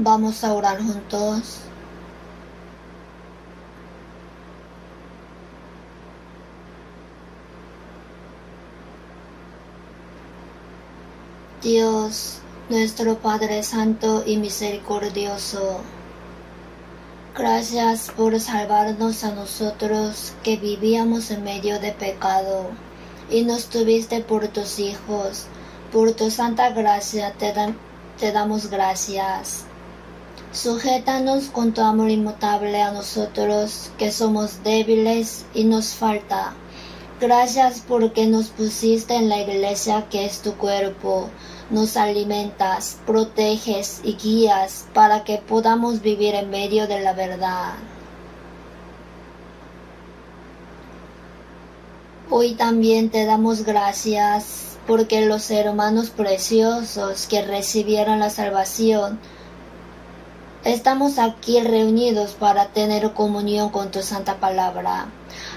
Vamos a orar juntos. Dios, nuestro Padre Santo y Misericordioso, gracias por salvarnos a nosotros que vivíamos en medio de pecado y nos tuviste por tus hijos. Por tu santa gracia te damos gracias. Sujétanos con tu amor inmutable a nosotros que somos débiles y nos falta. Gracias porque nos pusiste en la iglesia que es tu cuerpo. Nos alimentas, proteges y guías para que podamos vivir en medio de la verdad. Hoy también te damos gracias porque los hermanos preciosos que recibieron la salvación, estamos aquí reunidos para tener comunión con tu santa palabra.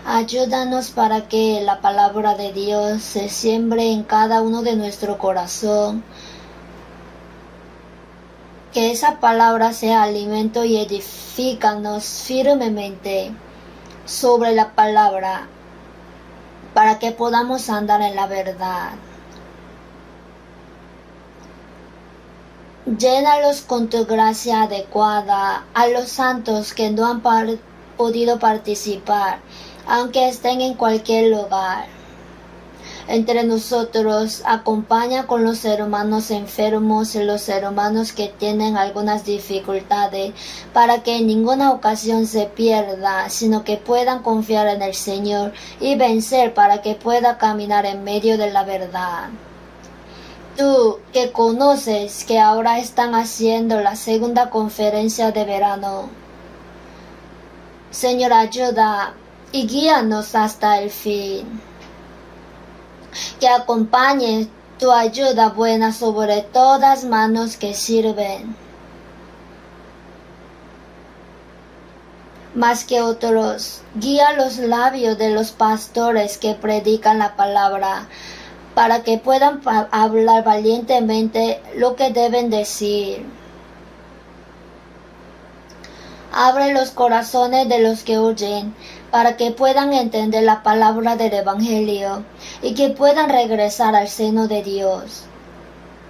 Ayúdanos para que la palabra de Dios se siembre en cada uno de nuestro corazón. Que esa palabra sea alimento y edifícanos firmemente sobre la palabra para que podamos andar en la verdad. Llénalos con tu gracia adecuada a los santos que no han podido participar, aunque estén en cualquier lugar. Entre nosotros, acompaña con los hermanos enfermos y los hermanos que tienen algunas dificultades, para que en ninguna ocasión se pierda, sino que puedan confiar en el Señor y vencer para que pueda caminar en medio de la verdad. Tú que conoces que ahora están haciendo la segunda conferencia de verano, Señor, ayuda y guíanos hasta el fin. Que acompañe tu ayuda buena sobre todas manos que sirven. Más que otros, guía los labios de los pastores que predican la palabra, para que puedan hablar valientemente lo que deben decir. Abre los corazones de los que oyen, para que puedan entender la palabra del Evangelio y que puedan regresar al seno de Dios.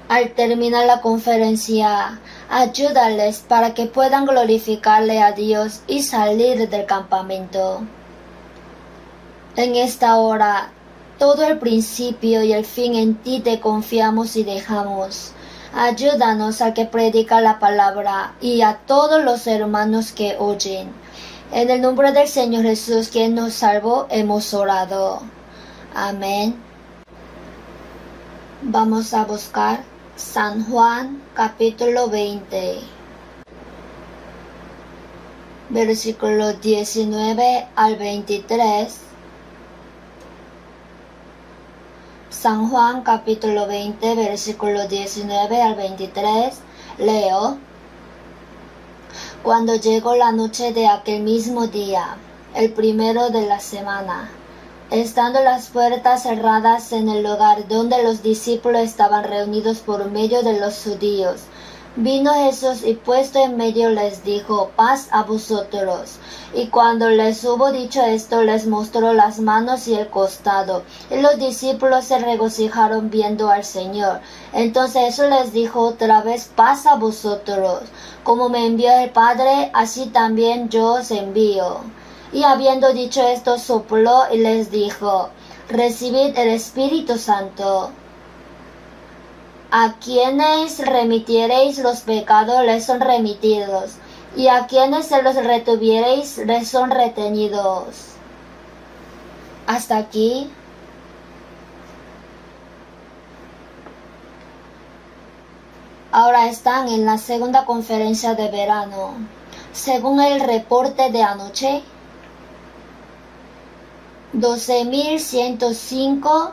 Al terminar la conferencia, ayúdales para que puedan glorificarle a Dios y salir del campamento. En esta hora, todo el principio y el fin en ti te confiamos y dejamos. Ayúdanos a que predica la palabra y a todos los hermanos que oyen. En el nombre del Señor Jesús, quien nos salvó, hemos orado. Amén. Vamos a buscar San Juan capítulo 20, versículo 19 al 23. San Juan capítulo 20, versículo 19 al 23. Leo. Cuando llegó la noche de aquel mismo día, el primero de la semana, estando las puertas cerradas en el lugar donde los discípulos estaban reunidos por medio de los judíos, vino Jesús y puesto en medio les dijo: paz a vosotros. Y cuando les hubo dicho esto, les mostró las manos y el costado. Y los discípulos se regocijaron viendo al Señor. Entonces Jesús les dijo otra vez: paz a vosotros. Como me envió el Padre, así también yo os envío. Y habiendo dicho esto, sopló y les dijo: recibid el Espíritu Santo. A quienes remitiereis los pecados les son remitidos, y a quienes se los retuviereis les son retenidos. Hasta aquí. Ahora están en la segunda conferencia de verano. Según el reporte de anoche, 12.105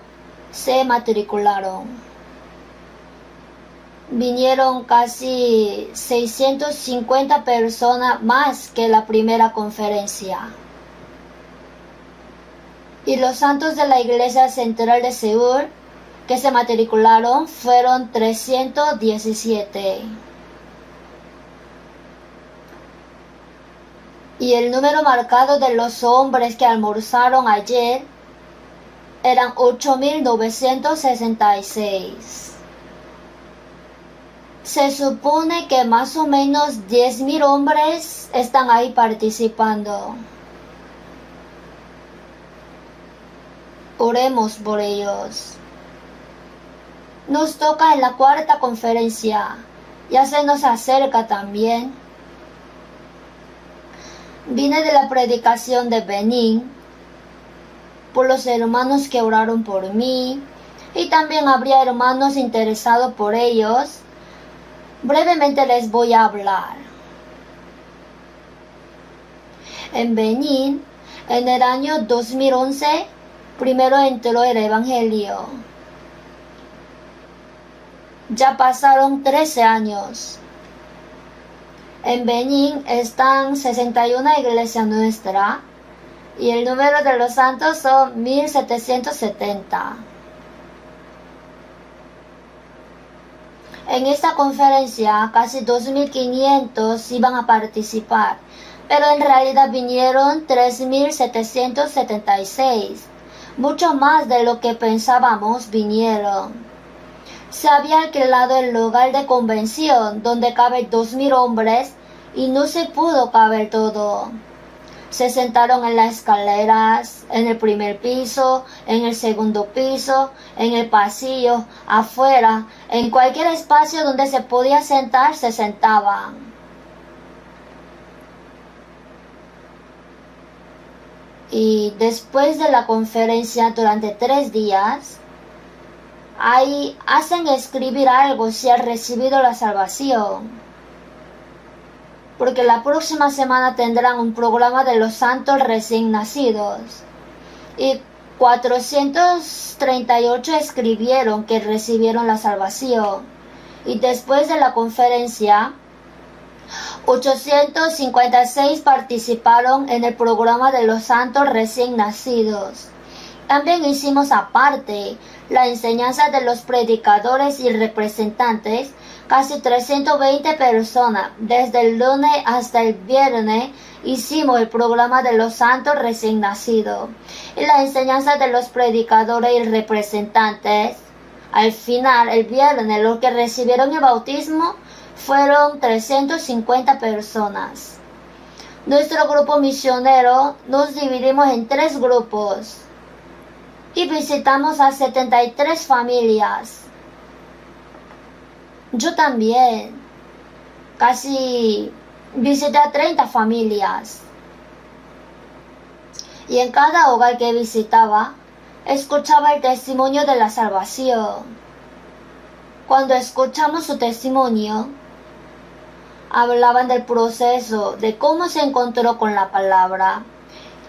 se matricularon. Vinieron casi 650 personas más que la primera conferencia. Y los santos de la Iglesia Central de Seúl que se matricularon fueron 317. y el número marcado de los hombres que almorzaron ayer eran 8.966. Se supone que más o menos 10.000 hombres están ahí participando. Oremos por ellos. Nos toca en la cuarta conferencia, ya se nos acerca también. Vine de la predicación de Benín, por los hermanos que oraron por mí, y también habría hermanos interesados por ellos. Brevemente les voy a hablar. En Benín, en el año 2011, primero entró el Evangelio. Ya pasaron 13 años. En Benín están 61 iglesias nuestras y el número de los santos son 1770. En esta conferencia casi 2.500 iban a participar, pero en realidad vinieron 3.776. Mucho más de lo que pensábamos vinieron. Se había alquilado el lugar de convención donde caben 2.000 hombres y no se pudo caber todo. Se sentaron en las escaleras, en el primer piso, en el segundo piso, en el pasillo, afuera, en cualquier espacio donde se podía sentar, se sentaban. Y después de la conferencia durante 3 días, ahí hacen escribir algo si has recibido la salvación. Porque la próxima semana tendrán un programa de los santos recién nacidos. Y 438 escribieron que recibieron la salvación. Y después de la conferencia, 856 participaron en el programa de los santos recién nacidos. También hicimos aparte la enseñanza de los predicadores y representantes, casi 320 personas. Desde el lunes hasta el viernes hicimos el programa de los santos recién nacidos y la enseñanza de los predicadores y representantes. Al final, el viernes, los que recibieron el bautismo fueron 350 personas. Nuestro grupo misionero nos dividimos en 3 grupos y visitamos a 73 familias. Yo también casi visité a 30 familias. Y en cada hogar que visitaba, escuchaba el testimonio de la salvación. Cuando escuchamos su testimonio, hablaban del proceso, de cómo se encontró con la palabra,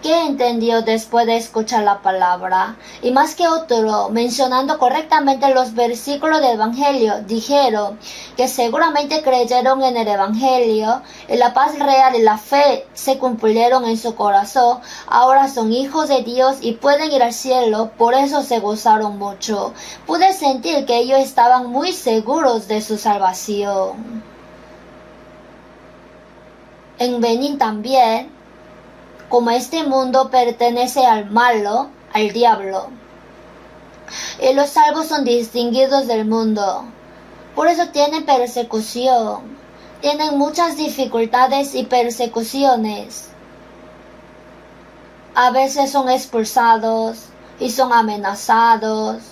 qué entendió después de escuchar la palabra, y más que otro, mencionando correctamente los versículos del Evangelio, dijeron que seguramente creyeron en el Evangelio, y la paz real y la fe se cumplieron en su corazón, ahora son hijos de Dios y pueden ir al cielo, por eso se gozaron mucho. Pude sentir que ellos estaban muy seguros de su salvación. En Benín también, como este mundo pertenece al malo, al diablo, y los salvos son distinguidos del mundo. Por eso tienen persecución, tienen muchas dificultades y persecuciones. A veces son expulsados y son amenazados,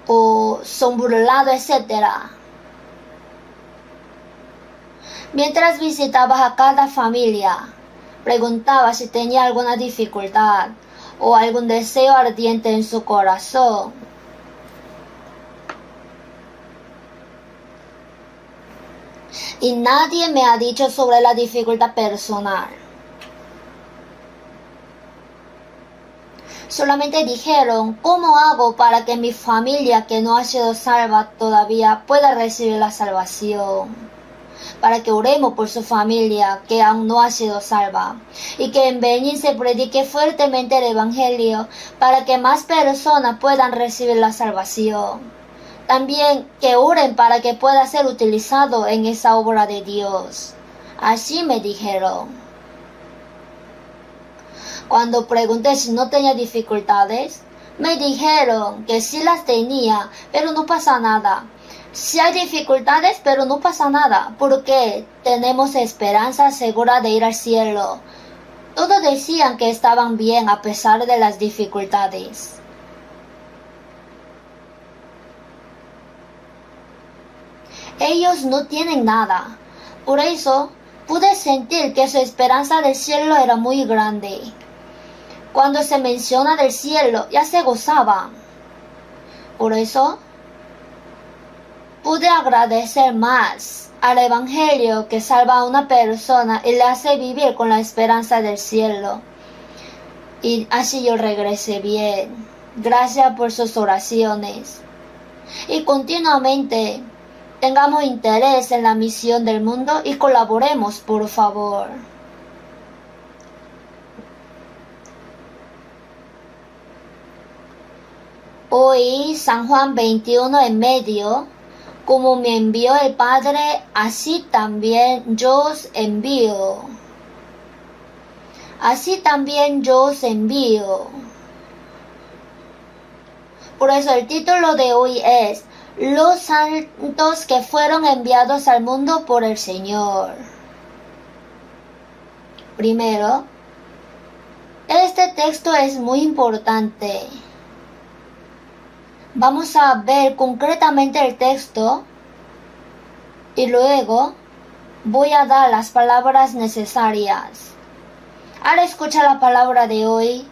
o son burlados, etc. Mientras visitabas a cada familia, preguntaba si tenía alguna dificultad o algún deseo ardiente en su corazón. Y nadie me ha dicho sobre la dificultad personal. Solamente dijeron, ¿cómo hago para que mi familia que no ha sido salva todavía pueda recibir la salvación? Para que oremos por su familia que aún no ha sido salva, y que en Benín se predique fuertemente el Evangelio para que más personas puedan recibir la salvación. También que oren para que pueda ser utilizado en esa obra de Dios. Así me dijeron. Cuando pregunté si no tenía dificultades, me dijeron que sí las tenía, pero no pasa nada. Sí hay dificultades, pero no pasa nada, porque tenemos esperanza segura de ir al cielo. Todos decían que estaban bien a pesar de las dificultades. Ellos no tienen nada. Por eso pude sentir que su esperanza del cielo era muy grande. Cuando se menciona del cielo, ya se gozaban. Por eso pude agradecer más al Evangelio que salva a una persona y le hace vivir con la esperanza del cielo. Y así yo regresé bien. Gracias por sus oraciones. Y continuamente tengamos interés en la misión del mundo y colaboremos, por favor. Hoy, San Juan 21 en medio, como me envió el Padre, así también yo os envío. Así también yo os envío. Por eso el título de hoy es Los santos que fueron enviados al mundo por el Señor. Primero, este texto es muy importante. Vamos a ver concretamente el texto y luego voy a dar las palabras necesarias. Al escuchar la palabra de hoy,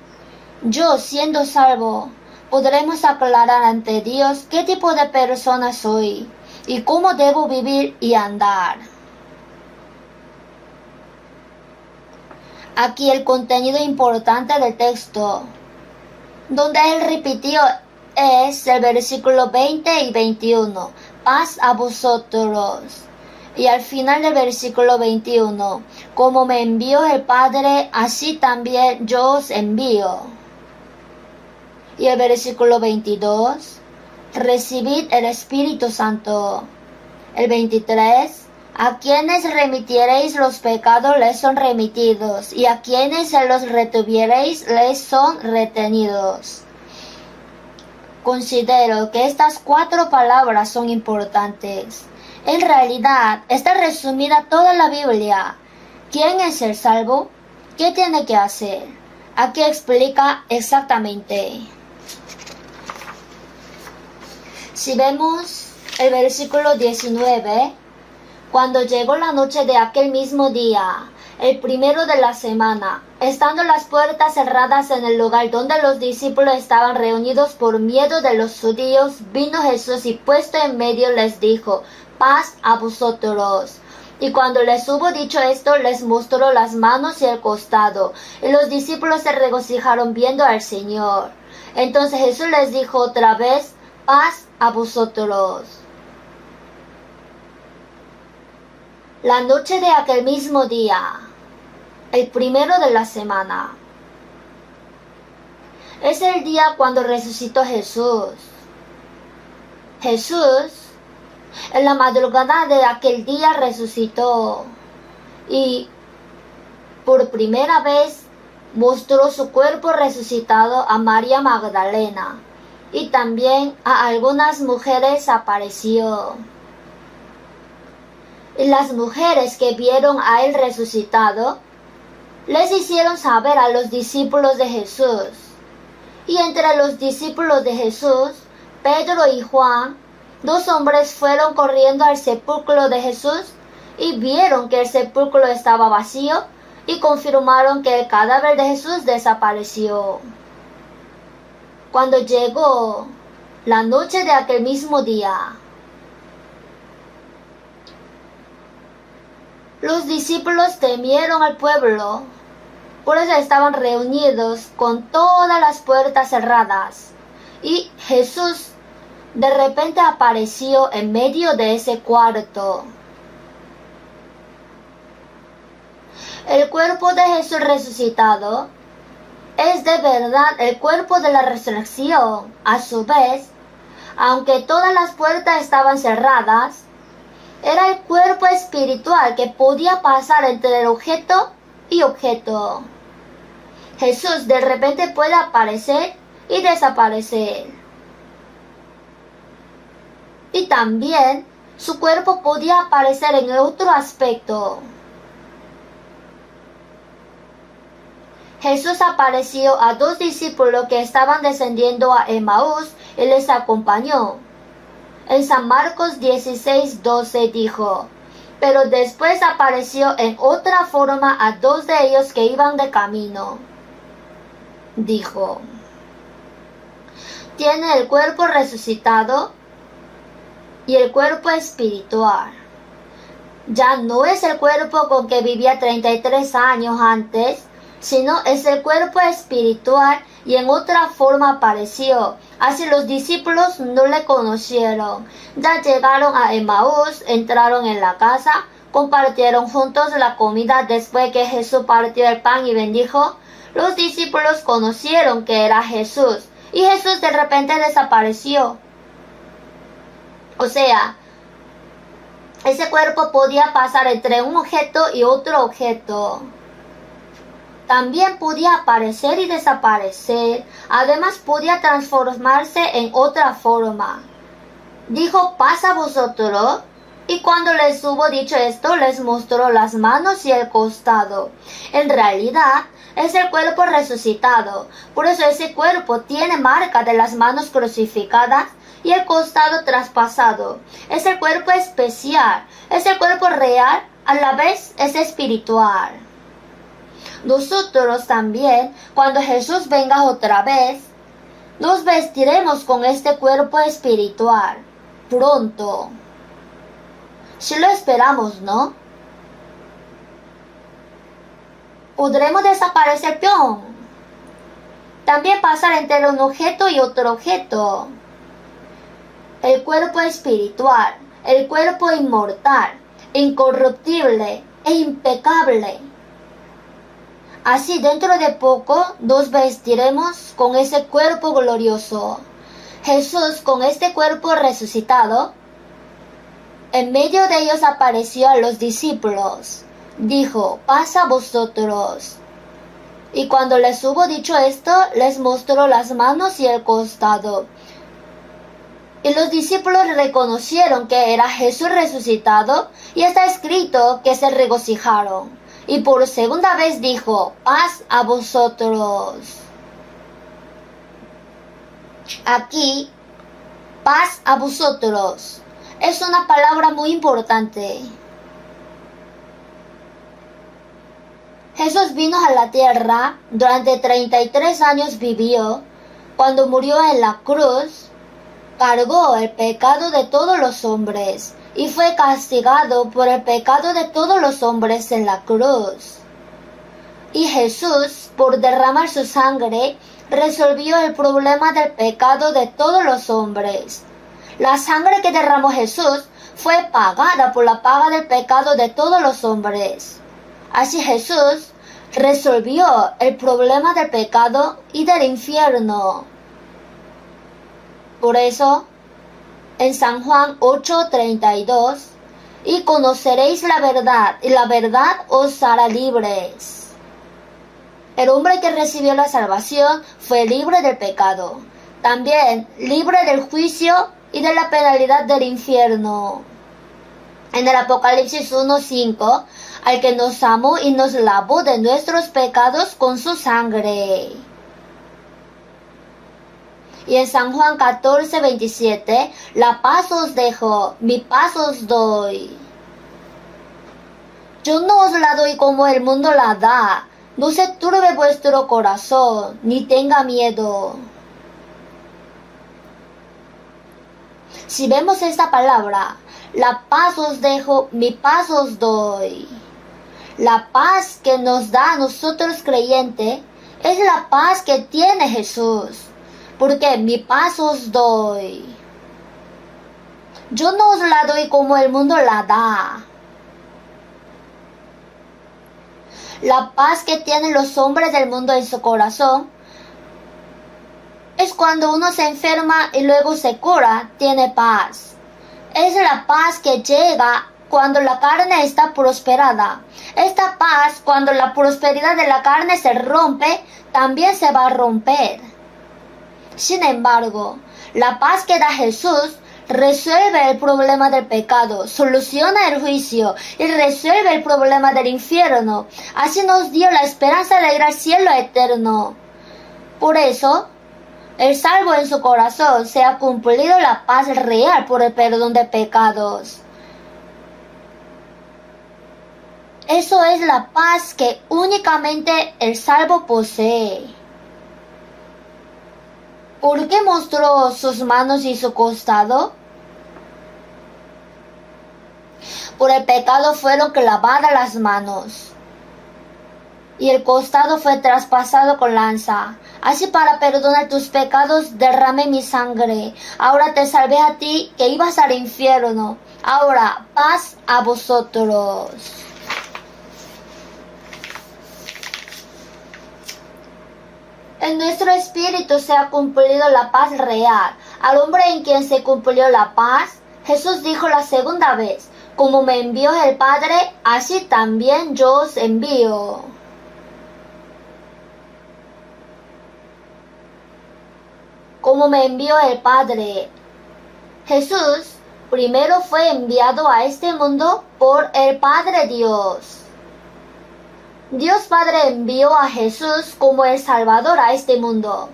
yo siendo salvo, podremos aclarar ante Dios qué tipo de persona soy y cómo debo vivir y andar. Aquí el contenido importante del texto, donde él repitió, es el versículo 20 y 21. Paz a vosotros. Y al final del versículo 21, como me envió el Padre, así también yo os envío. Y el versículo 22, recibid el Espíritu Santo. El 23, a quienes remitiereis los pecados les son remitidos, y a quienes se los retuviereis les son retenidos. Considero que estas 4 palabras son importantes. En realidad, está resumida toda la Biblia. ¿Quién es el salvo? ¿Qué tiene que hacer? Aquí explica exactamente. Si vemos el versículo 19, cuando llegó la noche de aquel mismo día, el primero de la semana, estando las puertas cerradas en el lugar donde los discípulos estaban reunidos por miedo de los judíos, vino Jesús y puesto en medio les dijo, paz a vosotros. Y cuando les hubo dicho esto, les mostró las manos y el costado, y los discípulos se regocijaron viendo al Señor. Entonces Jesús les dijo otra vez, paz a vosotros. La noche de aquel mismo día, el primero de la semana, es el día cuando resucitó Jesús. Jesús, en la madrugada de aquel día resucitó y por primera vez mostró su cuerpo resucitado a María Magdalena y también a algunas mujeres apareció. Y las mujeres que vieron a él resucitado les hicieron saber a los discípulos de Jesús. Y entre los discípulos de Jesús, Pedro y Juan, 2 hombres fueron corriendo al sepulcro de Jesús y vieron que el sepulcro estaba vacío y confirmaron que el cadáver de Jesús desapareció. Cuando llegó la noche de aquel mismo día, los discípulos temieron al pueblo, por eso estaban reunidos con todas las puertas cerradas. Y Jesús de repente apareció en medio de ese cuarto. El cuerpo de Jesús resucitado es de verdad el cuerpo de la resurrección. A su vez, aunque todas las puertas estaban cerradas, era el cuerpo espiritual que podía pasar entre el objeto y objeto. Jesús de repente puede aparecer y desaparecer. Y también su cuerpo podía aparecer en otro aspecto. Jesús apareció a 2 discípulos que estaban descendiendo a Emaús y les acompañó. En San Marcos 16:12 dijo: pero después apareció en otra forma a 2 de ellos que iban de camino. Dijo: tiene el cuerpo resucitado y el cuerpo espiritual. Ya no es el cuerpo con que vivía 33 años antes, sino es el cuerpo espiritual y en otra forma apareció. Así los discípulos no le conocieron. Ya llegaron a Emaús, entraron en la casa, compartieron juntos la comida después que Jesús partió el pan y bendijo. Los discípulos conocieron que era Jesús y Jesús de repente desapareció. O sea, ese cuerpo podía pasar entre un objeto y otro objeto. También podía aparecer y desaparecer. Además podía transformarse en otra forma. Dijo: paz a vosotros. Y cuando les hubo dicho esto, les mostró las manos y el costado. En realidad, es el cuerpo resucitado. Por eso ese cuerpo tiene marca de las manos crucificadas y el costado traspasado. Es el cuerpo especial. Es el cuerpo real. A la vez es espiritual. Nosotros también, cuando Jesús venga otra vez, nos vestiremos con este cuerpo espiritual, pronto. Si lo esperamos, ¿no? Podremos desaparecer, peón. También pasar entre un objeto y otro objeto. El cuerpo espiritual, el cuerpo inmortal, incorruptible e impecable. Así dentro de poco nos vestiremos con ese cuerpo glorioso. Jesús con este cuerpo resucitado, en medio de ellos apareció a los discípulos. Dijo: paz a vosotros. Y cuando les hubo dicho esto, les mostró las manos y el costado. Y los discípulos reconocieron que era Jesús resucitado y está escrito que se regocijaron. Y por segunda vez dijo: paz a vosotros. Aquí, paz a vosotros, es una palabra muy importante. Jesús vino a la tierra, durante 33 años vivió. Cuando murió en la cruz, cargó el pecado de todos los hombres y fue castigado por el pecado de todos los hombres en la cruz. Y Jesús, por derramar su sangre, resolvió el problema del pecado de todos los hombres. La sangre que derramó Jesús fue pagada por la paga del pecado de todos los hombres. Así Jesús resolvió el problema del pecado y del infierno. Por eso, en San Juan 8:32, y conoceréis la verdad, y la verdad os hará libres. El hombre que recibió la salvación fue libre del pecado, también libre del juicio y de la penalidad del infierno. En el Apocalipsis 1:5, al que nos amó y nos lavó de nuestros pecados con su sangre. Y en San Juan 14:27, la paz os dejo, mi paz os doy. Yo no os la doy como el mundo la da. No se turbe vuestro corazón, ni tenga miedo. Si vemos esta palabra, la paz os dejo, mi paz os doy. La paz que nos da a nosotros creyentes es la paz que tiene Jesús. Porque mi paz os doy. Yo no os la doy como el mundo la da. La paz que tienen los hombres del mundo en su corazón es cuando uno se enferma y luego se cura, tiene paz. Es la paz que llega cuando la carne está prosperada. Esta paz, cuando la prosperidad de la carne se rompe, también se va a romper. Sin embargo, la paz que da Jesús resuelve el problema del pecado, soluciona el juicio y resuelve el problema del infierno. Así nos dio la esperanza de ir al cielo eterno. Por eso, el salvo en su corazón se ha cumplido la paz real por el perdón de pecados. Eso es la paz que únicamente el salvo posee. ¿Por qué mostró sus manos y su costado? Por el pecado fueron clavadas las manos, y el costado fue traspasado con lanza. Así para perdonar tus pecados derramé mi sangre. Ahora te salvé a ti que ibas al infierno. Ahora paz a vosotros. En nuestro espíritu se ha cumplido la paz real. Al hombre en quien se cumplió la paz, Jesús dijo la segunda vez: como me envió el Padre, así también yo os envío. Como me envió el Padre. Jesús primero fue enviado a este mundo por el Padre Dios. Dios Padre envió a Jesús como el Salvador a este mundo.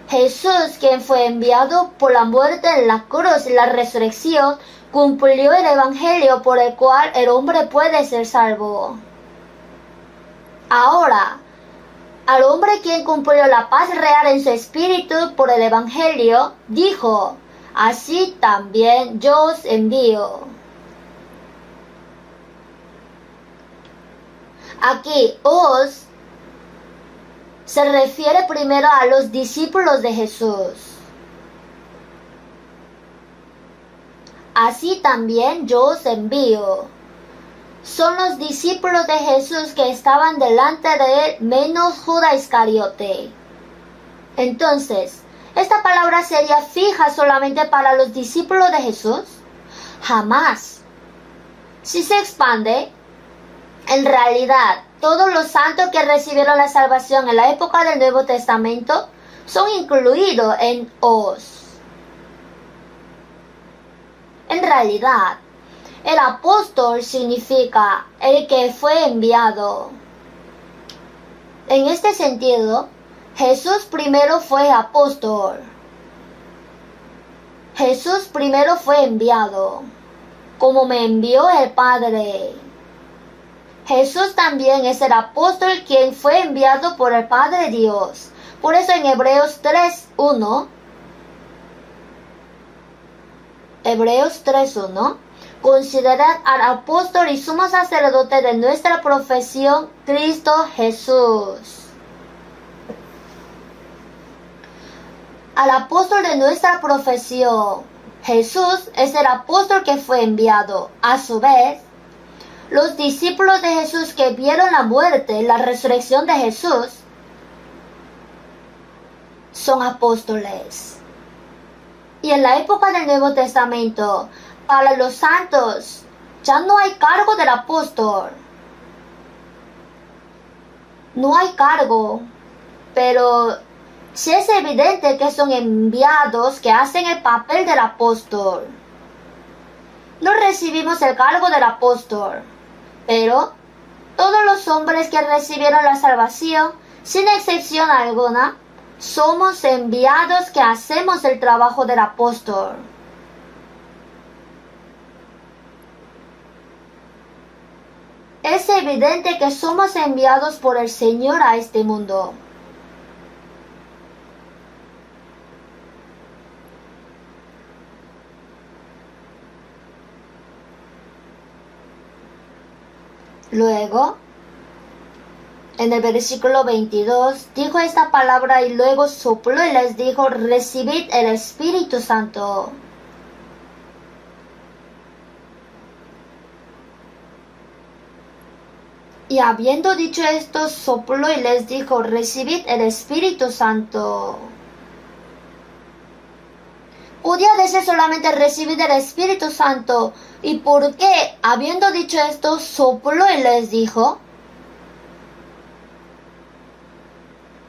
Jesús, quien fue enviado por la muerte en la cruz y la resurrección, cumplió el Evangelio por el cual el hombre puede ser salvo. Ahora, al hombre quien cumplió la paz real en su espíritu por el Evangelio, dijo: así también yo os envío. Aquí, os se refiere primero a los discípulos de Jesús. Así también yo os envío. Son los discípulos de Jesús que estaban delante de él, menos Judas Iscariote. Entonces, ¿esta palabra sería fija solamente para los discípulos de Jesús? Jamás. Si se expande, en realidad, todos los santos que recibieron la salvación en la época del Nuevo Testamento son incluidos en os. En realidad, el apóstol significa el que fue enviado. En este sentido, Jesús primero fue apóstol. Jesús primero fue enviado, como me envió el Padre. Jesús también es el apóstol quien fue enviado por el Padre Dios. Por eso en Hebreos 3:1, considerad al apóstol y sumo sacerdote de nuestra profesión, Cristo Jesús. Al apóstol de nuestra profesión, Jesús es el apóstol que fue enviado. A su vez, los discípulos de Jesús que vieron la muerte y la resurrección de Jesús son apóstoles. Y en la época del Nuevo Testamento, para los santos, ya no hay cargo del apóstol. No hay cargo, pero sí es evidente que son enviados que hacen el papel del apóstol. No recibimos el cargo del apóstol, pero todos los hombres que recibieron la salvación, sin excepción alguna, somos enviados que hacemos el trabajo del apóstol. Es evidente que somos enviados por el Señor a este mundo. Luego, en el versículo 22, dijo esta palabra y luego sopló y les dijo: recibid el Espíritu Santo. Y habiendo dicho esto, sopló y les dijo: recibid el Espíritu Santo. ¿Podía decir solamente recibir el Espíritu Santo? ¿Y por qué, habiendo dicho esto, sopló y les dijo?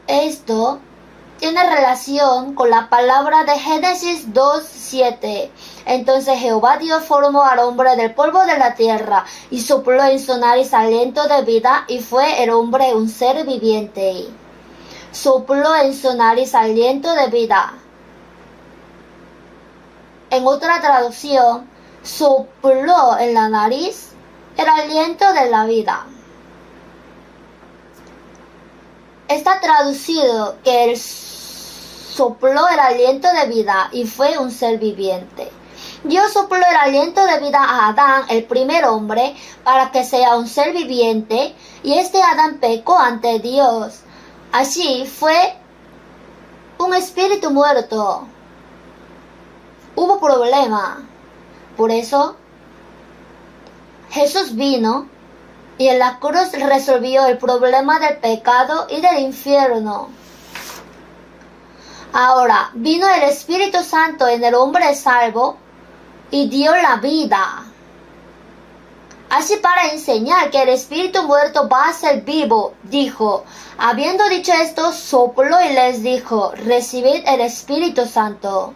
Esto tiene relación con la palabra de Génesis 2:7. Entonces Jehová Dios formó al hombre del polvo de la tierra y sopló en su nariz aliento de vida y fue el hombre un ser viviente. Sopló en su nariz aliento de vida. En otra traducción, sopló en la nariz el aliento de la vida. Está traducido que él sopló el aliento de vida y fue un ser viviente. Dios sopló el aliento de vida a Adán, el primer hombre, para que sea un ser viviente, y este Adán pecó ante Dios. Así fue un espíritu muerto. Hubo problema. Por eso Jesús vino y en la cruz resolvió el problema del pecado y del infierno. Ahora vino el Espíritu Santo en el hombre salvo y dio la vida. Así para enseñar que el espíritu muerto va a ser vivo, dijo. Habiendo dicho esto, sopló y les dijo, recibid el Espíritu Santo.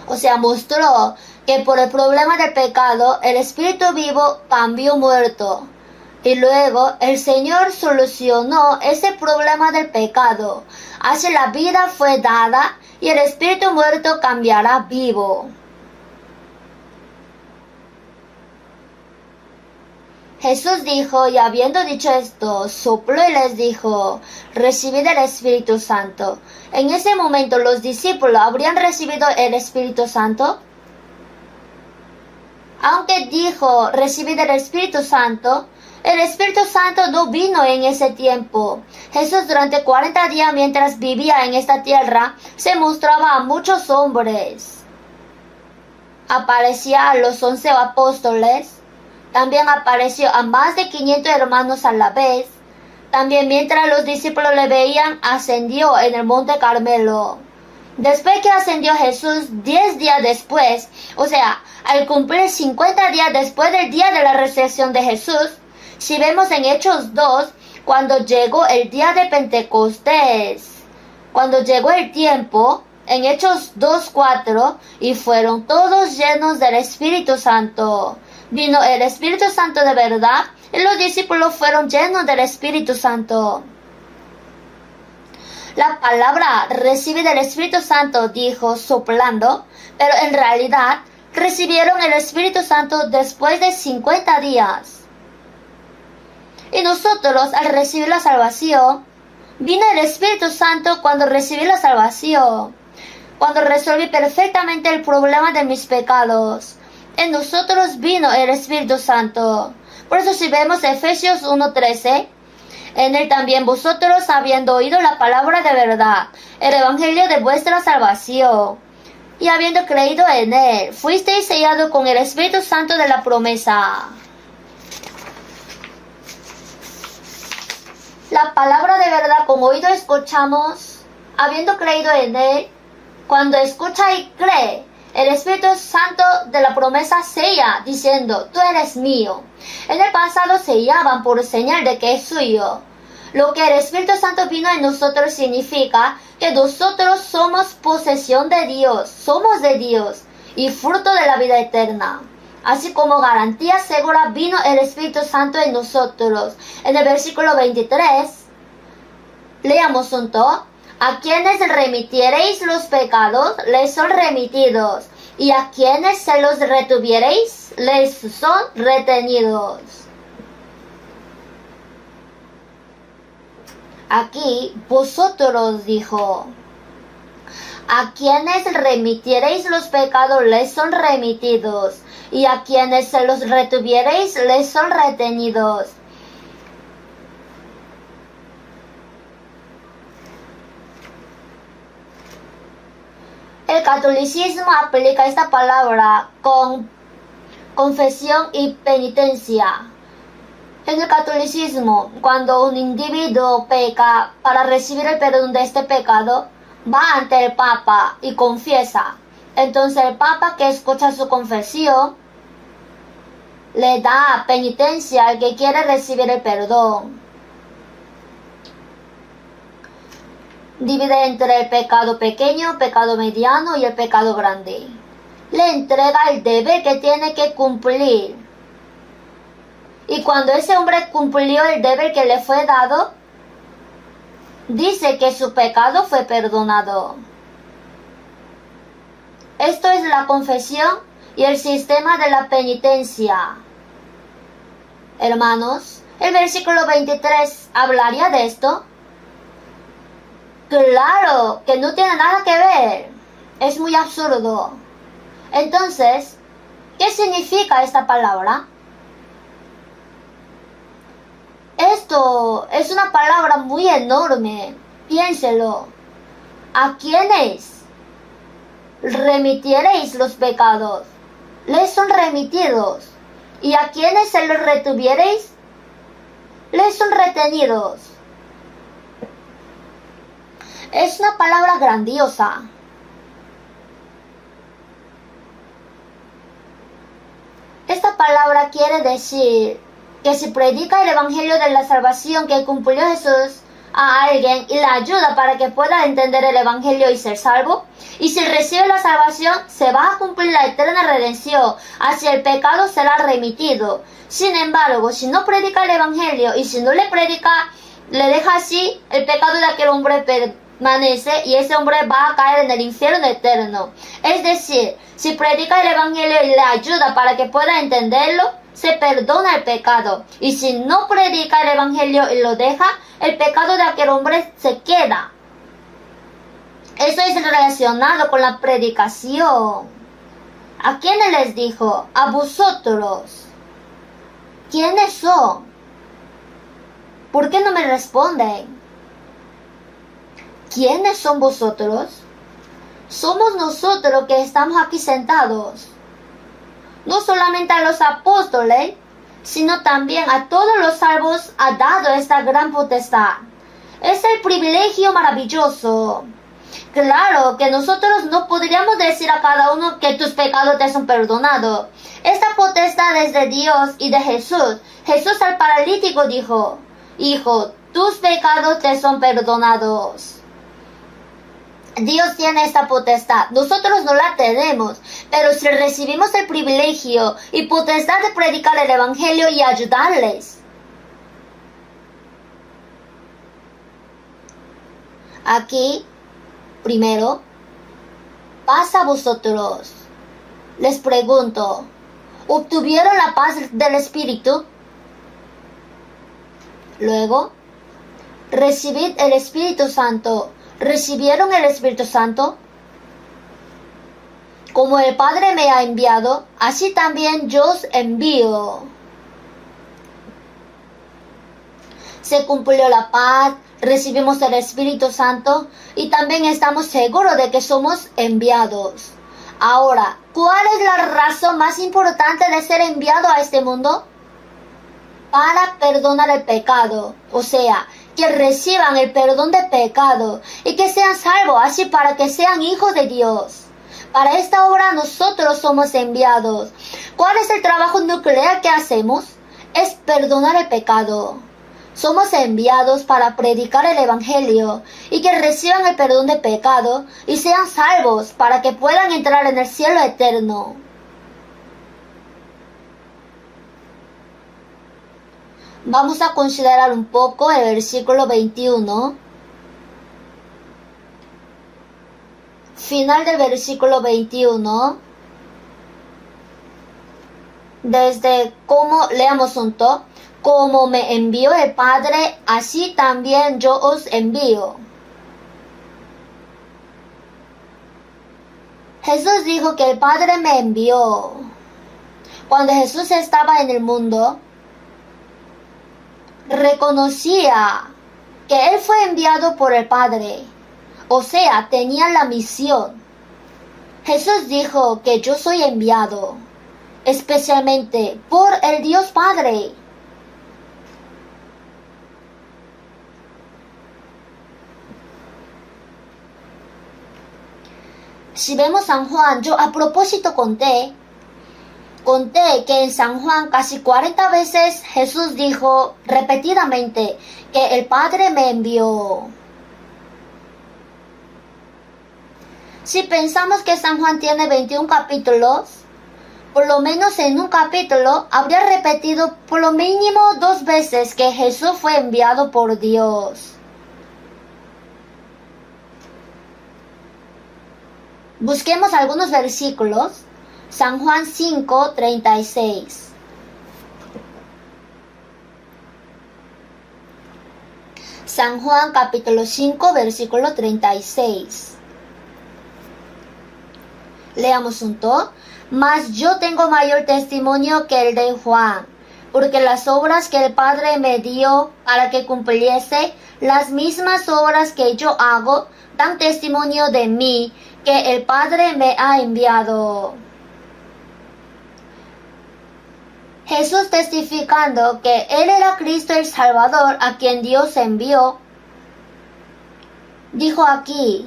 O sea, mostró que por el problema del pecado, el espíritu vivo cambió muerto. Y luego el Señor solucionó ese problema del pecado. Así la vida fue dada y el espíritu muerto cambiará vivo. Jesús dijo, y habiendo dicho esto, sopló y les dijo, recibid el Espíritu Santo. En ese momento los discípulos habrían recibido el Espíritu Santo. Aunque dijo, recibid el Espíritu Santo no vino en ese tiempo. Jesús durante 40 días mientras vivía en esta tierra, se mostraba a muchos hombres. Aparecía a los 11 apóstoles. También apareció a más de 500 hermanos a la vez. También mientras los discípulos le veían, ascendió en el monte Carmelo. Después que ascendió Jesús, 10 días después, o sea, al cumplir 50 días después del día de la resurrección de Jesús, si vemos en Hechos 2, cuando llegó el día de Pentecostés, cuando llegó el tiempo, en Hechos 2:4, y fueron todos llenos del Espíritu Santo. Vino el Espíritu Santo de verdad y los discípulos fueron llenos del Espíritu Santo. La palabra recibir el Espíritu Santo dijo soplando, pero en realidad recibieron el Espíritu Santo después de 50 días. Y nosotros al recibir la salvación, vino el Espíritu Santo cuando recibí la salvación, cuando resolví perfectamente el problema de mis pecados. En nosotros vino el Espíritu Santo. Por eso si vemos Efesios 1:13, en él también vosotros, habiendo oído la palabra de verdad, el evangelio de vuestra salvación, y habiendo creído en él, fuisteis sellados con el Espíritu Santo de la promesa. La palabra de verdad con oído escuchamos, habiendo creído en él. Cuando escucha y cree, el Espíritu Santo de la promesa sella, diciendo, tú eres mío. En el pasado sellaban por señal de que es suyo. Lo que el Espíritu Santo vino en nosotros significa que nosotros somos posesión de Dios, somos de Dios y fruto de la vida eterna. Así como garantía segura vino el Espíritu Santo en nosotros. En el versículo 23, leamos junto. A quienes remitiereis los pecados, les son remitidos, y a quienes se los retuviereis, les son retenidos. Aquí, vosotros dijo, a quienes remitiereis los pecados, les son remitidos, y a quienes se los retuviereis, les son retenidos. El catolicismo aplica esta palabra con confesión y penitencia. En el catolicismo, cuando un individuo peca, para recibir el perdón de este pecado, va ante el Papa y confiesa. Entonces el Papa, que escucha su confesión, le da penitencia al que quiere recibir el perdón. Divide entre el pecado pequeño, pecado mediano y el pecado grande. Le entrega el deber que tiene que cumplir. Y cuando ese hombre cumplió el deber que le fue dado, dice que su pecado fue perdonado. Esto es la confesión y el sistema de la penitencia. Hermanos, el versículo 23 hablaría de esto. Claro que no tiene nada que ver. Es muy absurdo. Entonces, ¿qué significa esta palabra? Esto es una palabra muy enorme. Piénselo. ¿A quiénes remitiereis los pecados? Les son remitidos. ¿Y a quienes se los retuviereis? Les son retenidos. Es una palabra grandiosa. Esta palabra quiere decir que si predica el evangelio de la salvación que cumplió Jesús a alguien y la ayuda para que pueda entender el evangelio y ser salvo, y si recibe la salvación, se va a cumplir la eterna redención, hacia el pecado será remitido. Sin embargo, si no predica el evangelio y si no le predica, le deja así, el pecado de aquel hombre permanece y ese hombre va a caer en el infierno eterno. Es decir, si predica el evangelio y le ayuda para que pueda entenderlo, se perdona el pecado. Y si no predica el evangelio y lo deja, el pecado de aquel hombre se queda. Eso es relacionado con la predicación. ¿A quiénes les dijo? A vosotros. ¿Quiénes son? ¿Por qué no me responden? ¿Quiénes son vosotros? Somos nosotros que estamos aquí sentados. No solamente a los apóstoles, sino también a todos los salvos ha dado esta gran potestad. Es el privilegio maravilloso. Claro que nosotros no podríamos decir a cada uno que tus pecados te son perdonados. Esta potestad es de Dios y de Jesús. Jesús al paralítico dijo: Hijo, tus pecados te son perdonados. Dios tiene esta potestad, nosotros no la tenemos, pero si recibimos el privilegio y potestad de predicar el evangelio y ayudarles. Aquí, primero, paz a vosotros. Les pregunto, ¿obtuvieron la paz del Espíritu? Luego, recibid el Espíritu Santo. ¿Recibieron el Espíritu Santo? Como el Padre me ha enviado, así también yo os envío. Se cumplió la paz, recibimos el Espíritu Santo y también estamos seguros de que somos enviados. Ahora, ¿cuál es la razón más importante de ser enviado a este mundo? Para perdonar el pecado, o sea, que reciban el perdón de pecado y que sean salvos, así para que sean hijos de Dios. Para esta obra nosotros somos enviados. ¿Cuál es el trabajo nuclear que hacemos? Es perdonar el pecado. Somos enviados para predicar el evangelio y que reciban el perdón de pecado y sean salvos para que puedan entrar en el cielo eterno. Vamos a considerar un poco el versículo 21. Final del versículo 21. Desde cómo leamos junto. Como me envió el Padre, así también yo os envío. Jesús dijo que el Padre me envió. Cuando Jesús estaba en el mundo, reconocía que Él fue enviado por el Padre, o sea, tenía la misión. Jesús dijo que yo soy enviado, especialmente por el Dios Padre. Si vemos San Juan, yo a propósito conté que en San Juan casi 40 veces Jesús dijo repetidamente que el Padre me envió. Si pensamos que San Juan tiene 21 capítulos, por lo menos en un capítulo habría repetido por lo mínimo 2 veces que Jesús fue enviado por Dios. Busquemos algunos versículos. San Juan 5:36. San Juan capítulo 5 versículo 36. Leamos juntos. Mas yo tengo mayor testimonio que el de Juan, porque las obras que el Padre me dio para que cumpliese, las mismas obras que yo hago, dan testimonio de mí, que el Padre me ha enviado. Jesús, testificando que Él era Cristo el Salvador, a quien Dios envió, dijo aquí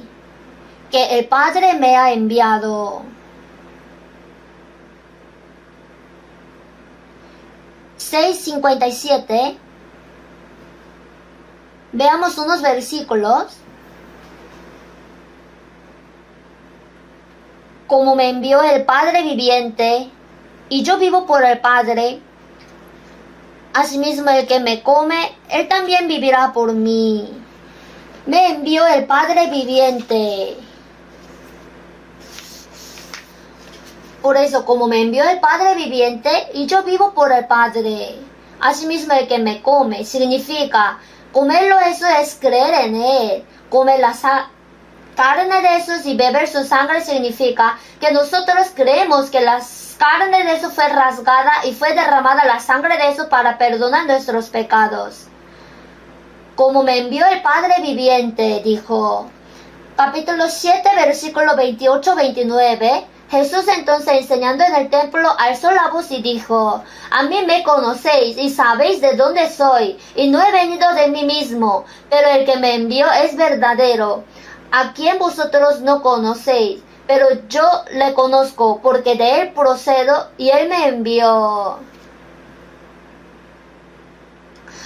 que el Padre me ha enviado. 6:57. Veamos unos versículos. Como me envió el Padre viviente, y yo vivo por el Padre, asimismo el que me come, él también vivirá por mí. Me envió el Padre viviente. Por eso, como me envió el Padre viviente, y yo vivo por el Padre, asimismo el que me come, significa, comerlo eso es creer en Él. Comer la carne de Jesús y beber su sangre significa que nosotros creemos que la carne de Jesús fue rasgada y fue derramada la sangre de Jesús para perdonar nuestros pecados. Como me envió el Padre viviente, dijo. Capítulo 7, versículo 28-29. Jesús entonces, enseñando en el templo, alzó la voz y dijo: a mí me conocéis y sabéis de dónde soy, y no he venido de mí mismo, pero el que me envió es verdadero, a quien vosotros no conocéis, pero yo le conozco, porque de él procedo y él me envió.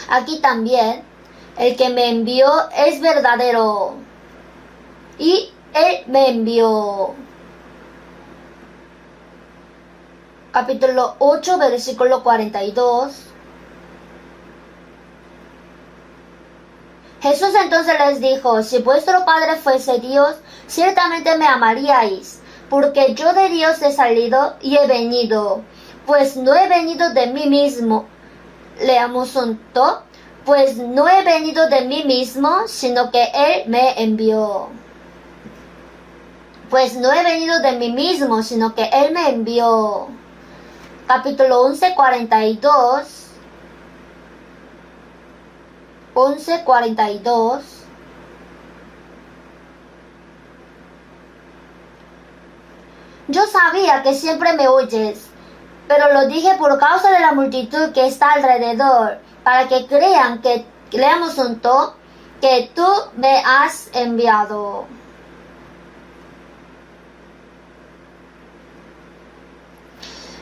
Aquí también, el que me envió es verdadero, y él me envió. Capítulo 8, versículo 42. Jesús entonces les dijo: si vuestro Padre fuese Dios, ciertamente me amaríais, porque yo de Dios he salido y he venido, pues no he venido de mí mismo. Leamos juntos. Pues no he venido de mí mismo, sino que Él me envió. Pues no he venido de mí mismo, sino que Él me envió. Capítulo 11, 42. 11:42. Yo sabía que siempre me oyes, pero lo dije por causa de la multitud que está alrededor, para que crean que, leamos juntos, que tú me has enviado.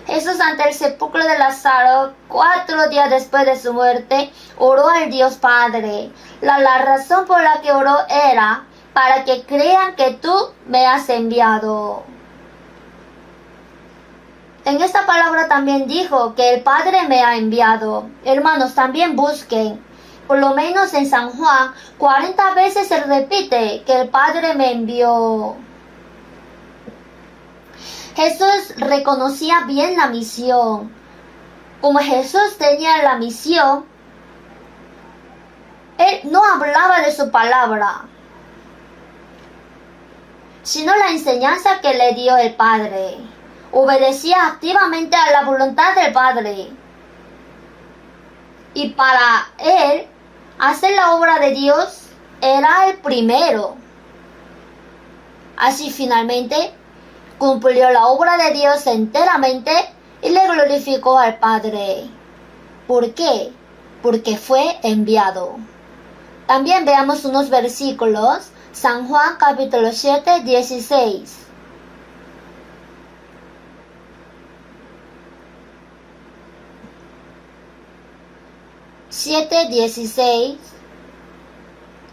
Jesús, ante el sepulcro de Lázaro, 4 días después de su muerte, oró al Dios Padre. La razón por la que oró era para que crean que tú me has enviado. En esta palabra también dijo que el Padre me ha enviado. Hermanos, también busquen. Por lo menos en San Juan, 40 veces se repite que el Padre me envió. Jesús reconocía bien la misión. Como Jesús tenía la misión, Él no hablaba de su palabra, sino la enseñanza que le dio el Padre. Obedecía activamente a la voluntad del Padre. Y para Él, hacer la obra de Dios era el primero. Así finalmente, cumplió la obra de Dios enteramente y le glorificó al Padre. ¿Por qué? Porque fue enviado. También veamos unos versículos. San Juan capítulo 7, 16. 7:16.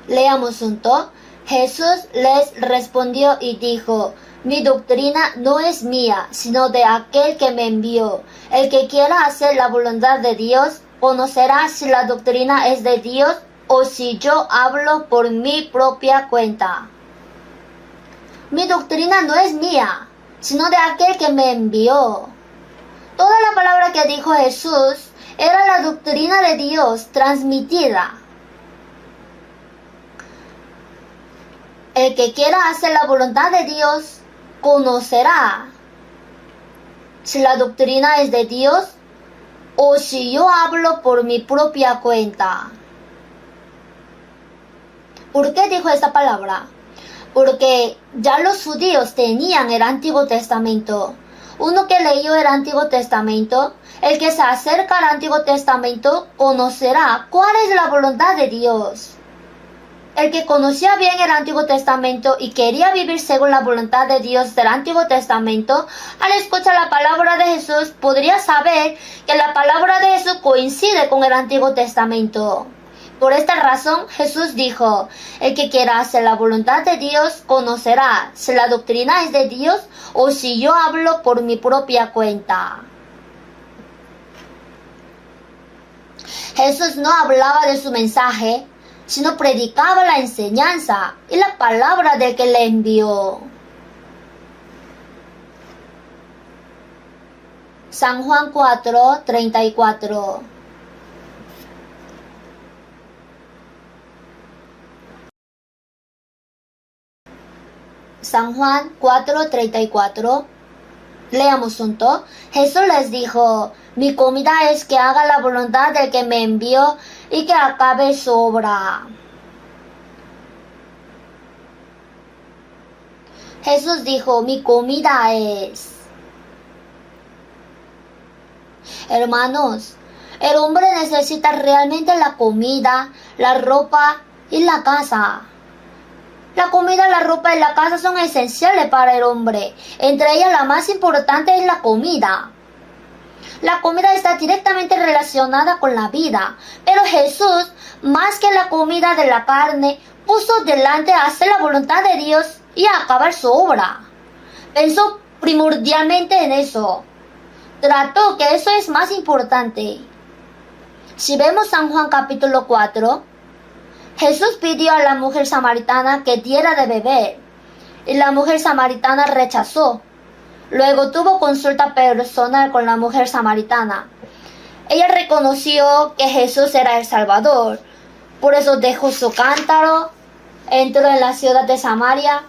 Leamos junto. Jesús les respondió y dijo: mi doctrina no es mía, sino de aquel que me envió. El que quiera hacer la voluntad de Dios, conocerá si la doctrina es de Dios o si yo hablo por mi propia cuenta. Mi doctrina no es mía, sino de aquel que me envió. Toda la palabra que dijo Jesús era la doctrina de Dios transmitida. El que quiera hacer la voluntad de Dios, conocerá si la doctrina es de Dios o si yo hablo por mi propia cuenta. ¿Por qué dijo esta palabra? Porque ya los judíos tenían el Antiguo Testamento. Uno que leyó el Antiguo Testamento, el que se acerca al Antiguo Testamento, conocerá cuál es la voluntad de Dios. El que conocía bien el Antiguo Testamento y quería vivir según la voluntad de Dios del Antiguo Testamento, al escuchar la palabra de Jesús, podría saber que la palabra de Jesús coincide con el Antiguo Testamento. Por esta razón, Jesús dijo: el que quiera hacer la voluntad de Dios conocerá si la doctrina es de Dios o si yo hablo por mi propia cuenta. Jesús no hablaba de su mensaje, sino predicaba la enseñanza y la palabra del que le envió. San Juan 4:34. San Juan 4:34. Leamos junto. Jesús les dijo: mi comida es que haga la voluntad del que me envió y que acabe su obra. Jesús dijo: mi comida es. Hermanos, el hombre necesita realmente la comida, la ropa y la casa. La comida, la ropa y la casa son esenciales para el hombre. Entre ellas la más importante es la comida. La comida está directamente relacionada con la vida, pero Jesús, más que la comida de la carne, puso delante hacer la voluntad de Dios y acabar su obra. Pensó primordialmente en eso. Trató que eso es más importante. Si vemos San Juan capítulo 4, Jesús pidió a la mujer samaritana que diera de beber, y la mujer samaritana rechazó. Luego tuvo consulta personal con la mujer samaritana. Ella reconoció que Jesús era el Salvador. Por eso dejó su cántaro, entró en la ciudad de Samaria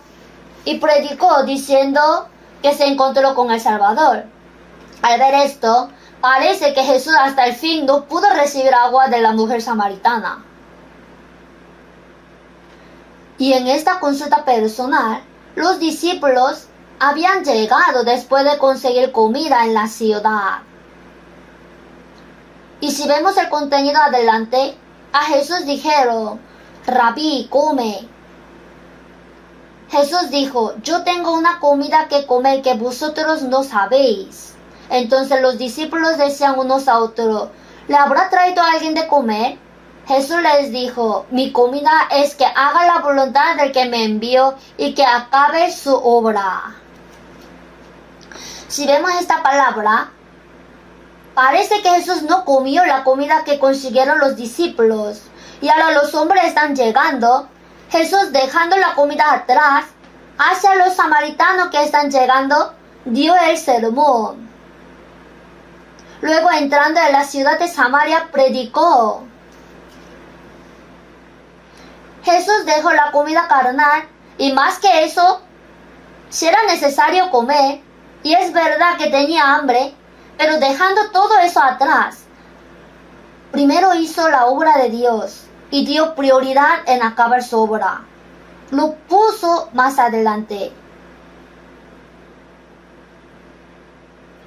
y predicó diciendo que se encontró con el Salvador. Al ver esto, parece que Jesús hasta el fin no pudo recibir agua de la mujer samaritana. Y en esta consulta personal, los discípulos habían llegado después de conseguir comida en la ciudad. Y si vemos el contenido adelante, a Jesús dijeron: Rabí, come. Jesús dijo: yo tengo una comida que comer que vosotros no sabéis. Entonces los discípulos decían unos a otros: ¿le habrá traído a alguien de comer? Jesús les dijo: mi comida es que haga la voluntad del que me envió y que acabe su obra. Si vemos esta palabra, parece que Jesús no comió la comida que consiguieron los discípulos. Y ahora los hombres están llegando. Jesús, dejando la comida atrás, hacia los samaritanos que están llegando, dio el sermón. Luego, entrando en la ciudad de Samaria, predicó. Jesús dejó la comida carnal y más que eso, si era necesario comer, y es verdad que tenía hambre, pero dejando todo eso atrás, primero hizo la obra de Dios y dio prioridad en acabar su obra. Lo puso más adelante.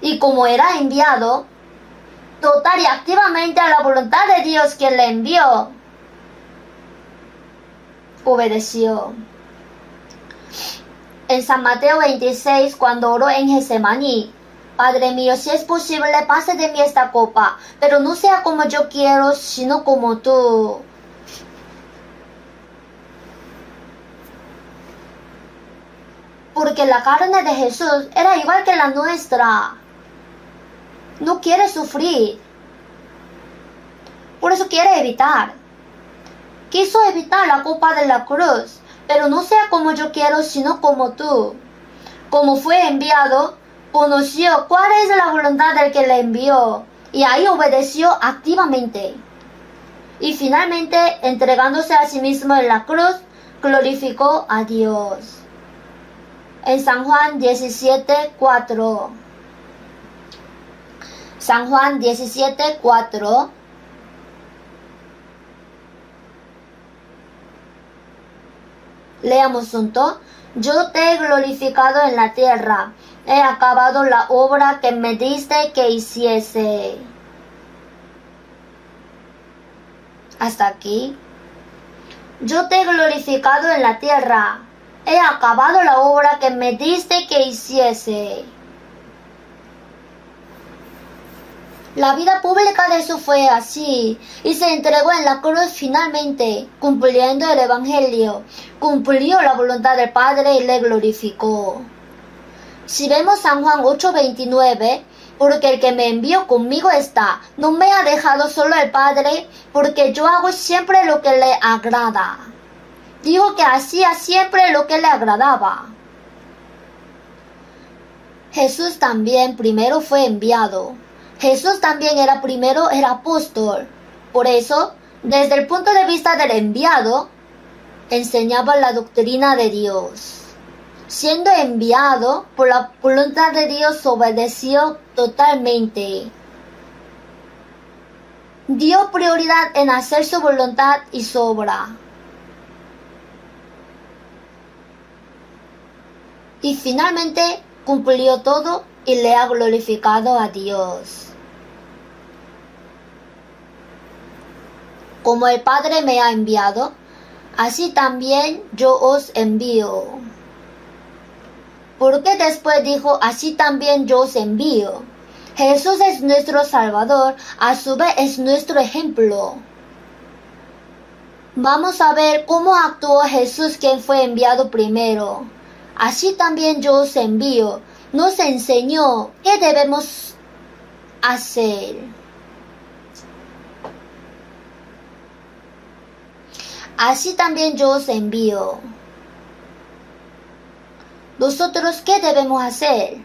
Y como era enviado, total y activamente a la voluntad de Dios quien le envió, obedeció. En San Mateo 26, cuando oró en Getsemaní, Padre mío, si es posible, pase de mí esta copa, pero no sea como yo quiero, sino como tú. Porque la carne de Jesús era igual que la nuestra. No quiere sufrir. Por eso quiere evitar. Quiso evitar la copa de la cruz, pero no sea como yo quiero, sino como tú. Como fue enviado, conoció cuál es la voluntad del que le envió, y ahí obedeció activamente. Y finalmente, entregándose a sí mismo en la cruz, glorificó a Dios. En San Juan 17:4. San Juan 17:4. Leamos junto. Yo te he glorificado en la tierra, he acabado la obra que me diste que hiciese. Hasta aquí. Yo te he glorificado en la tierra, he acabado la obra que me diste que hiciese. La vida pública de Jesús fue así, y se entregó en la cruz finalmente, cumpliendo el Evangelio, cumplió la voluntad del Padre y le glorificó. Si vemos San Juan 8:29, porque el que me envió conmigo está, no me ha dejado solo el Padre, porque yo hago siempre lo que le agrada. Dijo que hacía siempre lo que le agradaba. Jesús también primero fue enviado. Jesús también era primero el apóstol. Por eso, desde el punto de vista del enviado, enseñaba la doctrina de Dios. Siendo enviado por la voluntad de Dios, obedeció totalmente. Dio prioridad en hacer su voluntad y su obra. Y finalmente cumplió todo y le ha glorificado a Dios. Como el Padre me ha enviado, así también yo os envío. Porque después dijo, así también yo os envío. Jesús es nuestro Salvador, a su vez es nuestro ejemplo. Vamos a ver cómo actuó Jesús, quien fue enviado primero. Así también yo os envío. Nos enseñó qué debemos hacer. Así también yo os envío. ¿Nosotros qué debemos hacer?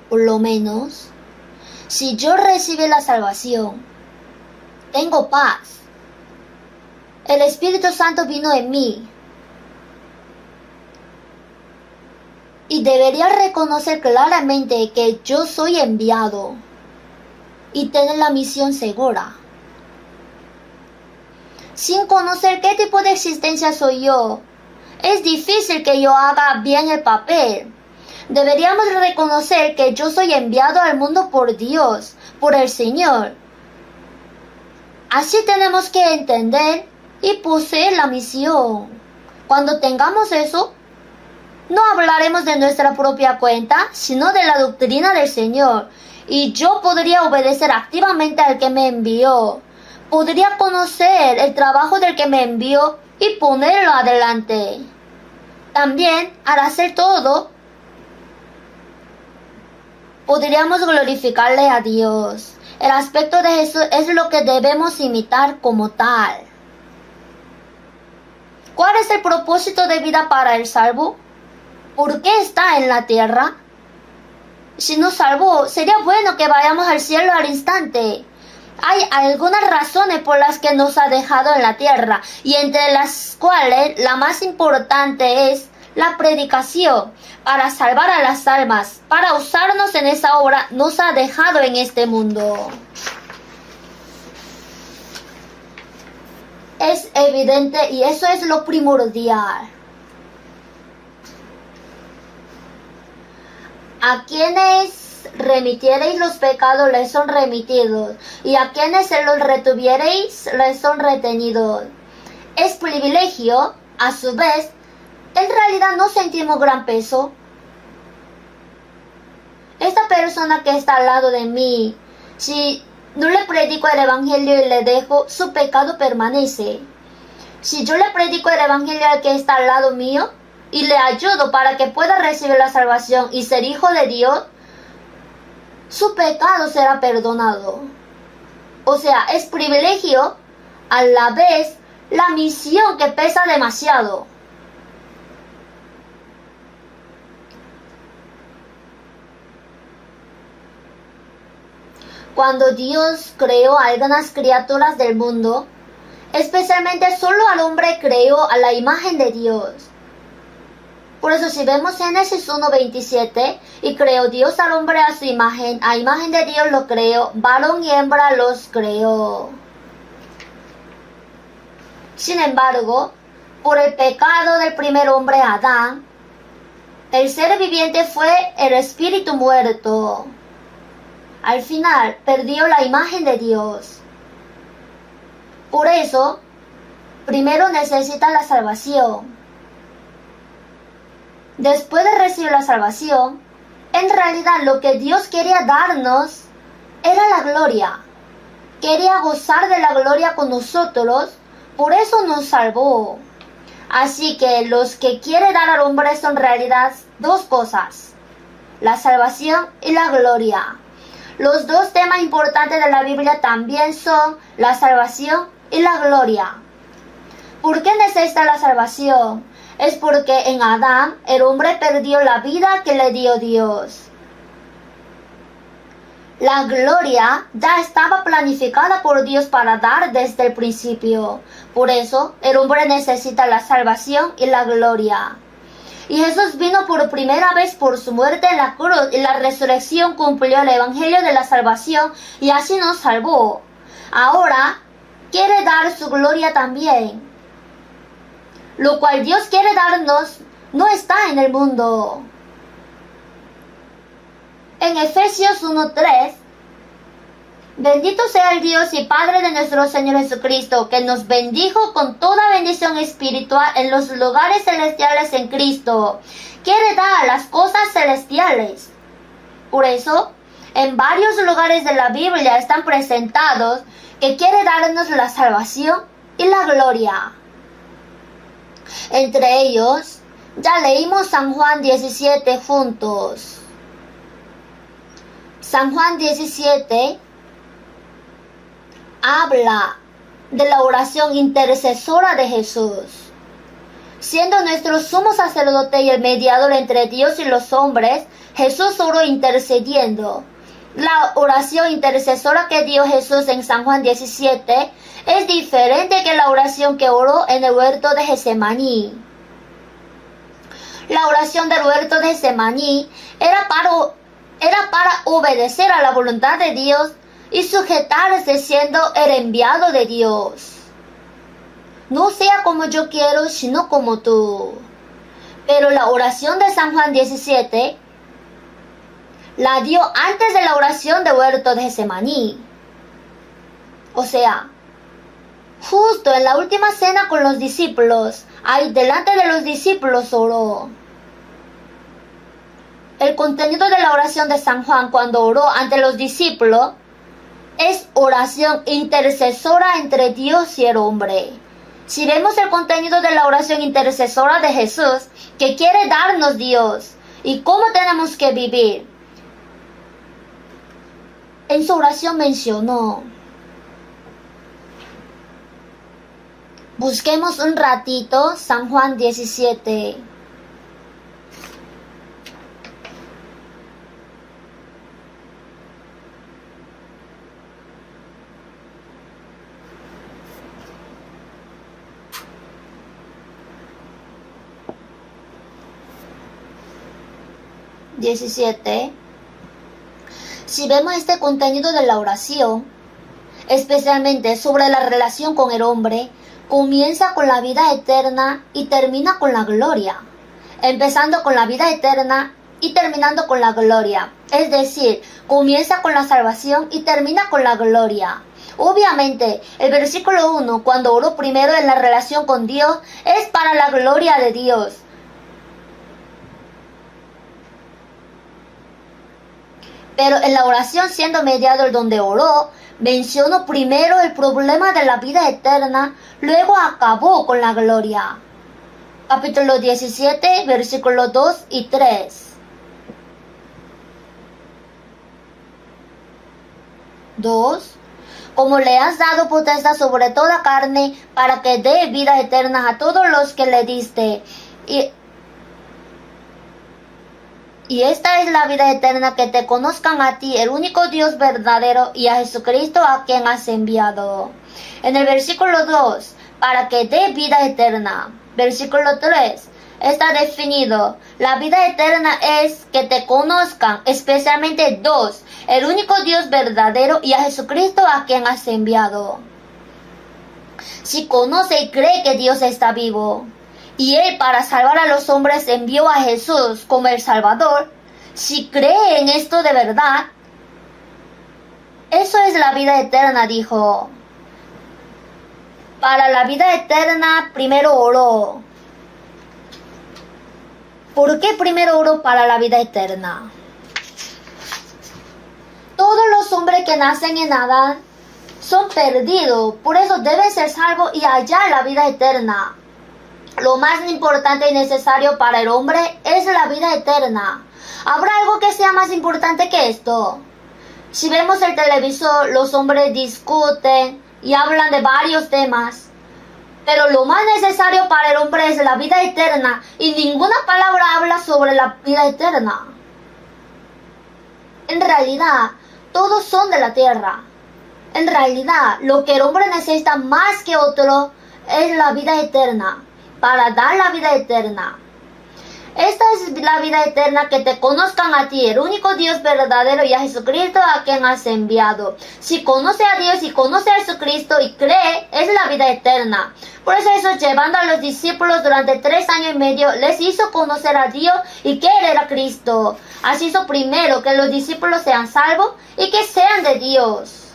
Por lo menos, si yo recibí la salvación, tengo paz. El Espíritu Santo vino en mí. Y debería reconocer claramente que yo soy enviado y tener la misión segura. Sin conocer qué tipo de existencia soy yo, es difícil que yo haga bien el papel. Deberíamos reconocer que yo soy enviado al mundo por Dios, por el Señor. Así tenemos que entender y poseer la misión. Cuando tengamos eso, no hablaremos de nuestra propia cuenta, sino de la doctrina del Señor. Y yo podría obedecer activamente al que me envió. Podría conocer el trabajo del que me envió y ponerlo adelante. También, al hacer todo, podríamos glorificarle a Dios. El aspecto de Jesús es lo que debemos imitar como tal. ¿Cuál es el propósito de vida para el salvo? ¿Por qué está en la tierra? Si nos salvó, sería bueno que vayamos al cielo al instante. Hay algunas razones por las que nos ha dejado en la tierra, y entre las cuales la más importante es la predicación, para salvar a las almas, para usarnos en esa obra, nos ha dejado en este mundo. Es evidente y eso es lo primordial. A quienes remitiereis los pecados les son remitidos, y a quienes se los retuviereis les son retenidos. Es privilegio, a su vez, en realidad no sentimos gran peso. esta persona que está al lado de mí, si no le predico el evangelio y le dejo, su pecado permanece. Si yo le predico el evangelio al que está al lado mío y le ayudo para que pueda recibir la salvación y ser hijo de Dios, su pecado será perdonado. O sea, es privilegio, a la vez la misión que pesa demasiado. Cuando Dios creó a algunas criaturas del mundo, especialmente solo al hombre creó a la imagen de Dios. Por eso si vemos Génesis 1:27, y creó Dios al hombre a su imagen, a imagen de Dios lo creó, varón y hembra los creó. Sin embargo, por el pecado del primer hombre Adán, el ser viviente fue el espíritu muerto. Al final perdió la imagen de Dios. Por eso, primero necesita la salvación. Después de recibir la salvación, en realidad lo que Dios quería darnos era la gloria. Quería gozar de la gloria con nosotros, por eso nos salvó. Así que los que quiere dar al hombre son en realidad dos cosas: la salvación y la gloria. Los dos temas importantes de la Biblia también son la salvación y la gloria. ¿Por qué necesita la salvación? Es porque en Adán el hombre perdió la vida que le dio Dios. La gloria ya estaba planificada por Dios para dar desde el principio. Por eso el hombre necesita la salvación y la gloria. Y Jesús vino por primera vez por su muerte en la cruz y la resurrección cumplió el evangelio de la salvación y así nos salvó. Ahora quiere dar su gloria también. Lo cual Dios quiere darnos no está en el mundo. En Efesios 1:3, bendito sea el Dios y Padre de nuestro Señor Jesucristo, que nos bendijo con toda bendición espiritual en los lugares celestiales en Cristo. Quiere dar las cosas celestiales. Por eso, en varios lugares de la Biblia están presentados que quiere darnos la salvación y la gloria. Entre ellos, ya leímos San Juan 17 juntos. San Juan 17 habla de la oración intercesora de Jesús. Siendo nuestro sumo sacerdote y el mediador entre Dios y los hombres, Jesús oró intercediendo. La oración intercesora que dio Jesús en San Juan 17 es diferente que la oración que oró en el huerto de Getsemaní. La oración del huerto de Getsemaní era para obedecer a la voluntad de Dios y sujetarse siendo el enviado de Dios. No sea como yo quiero, sino como tú. Pero la oración de San Juan 17 la dio antes de la oración del huerto de Getsemaní. O sea, justo en la última cena con los discípulos, ahí delante de los discípulos oró. El contenido de la oración de San Juan cuando oró ante los discípulos es oración intercesora entre Dios y el hombre. Si vemos el contenido de la oración intercesora de Jesús, que quiere darnos Dios, y cómo tenemos que vivir, en su oración mencionó. Busquemos un ratito San Juan 17. Si vemos este contenido de la oración, especialmente sobre la relación con el hombre, comienza con la vida eterna y termina con la gloria. Empezando con la vida eterna y terminando con la gloria. Es decir, comienza con la salvación y termina con la gloria. Obviamente, el versículo 1, cuando oró primero en la relación con Dios, es para la gloria de Dios. Pero en la oración siendo mediador donde oró, mencionó primero el problema de la vida eterna, luego acabó con la gloria. Capítulo 17, versículos 2 y 3. 2. Como le has dado potestad sobre toda carne, para que dé vida eterna a todos los que le diste. Y esta es la vida eterna, que te conozcan a ti, el único Dios verdadero, y a Jesucristo a quien has enviado. En el versículo 2, para que dé vida eterna. Versículo 3, está definido. La vida eterna es que te conozcan, especialmente dos, el único Dios verdadero y a Jesucristo a quien has enviado. Si conoce y cree que Dios está vivo, y Él para salvar a los hombres envió a Jesús como el Salvador, si cree en esto de verdad, eso es la vida eterna, dijo. Para la vida eterna primero oró. ¿Por qué primero oró para la vida eterna? Todos los hombres que nacen en Adán son perdidos, por eso deben ser salvos y hallar la vida eterna. Lo más importante y necesario para el hombre es la vida eterna. ¿Habrá algo que sea más importante que esto? Si vemos el televisor, los hombres discuten y hablan de varios temas. Pero lo más necesario para el hombre es la vida eterna, y ninguna palabra habla sobre la vida eterna. En realidad, todos son de la tierra. En realidad, lo que el hombre necesita más que otro es la vida eterna, para dar la vida eterna. Esta es la vida eterna, que te conozcan a ti, el único Dios verdadero, y a Jesucristo a quien has enviado. Si conoce a Dios y conoce a Jesucristo y cree, es la vida eterna. Por eso Jesús, llevando a los discípulos durante 3 años y medio, les hizo conocer a Dios y que Él era Cristo. Así hizo primero que los discípulos sean salvos y que sean de Dios.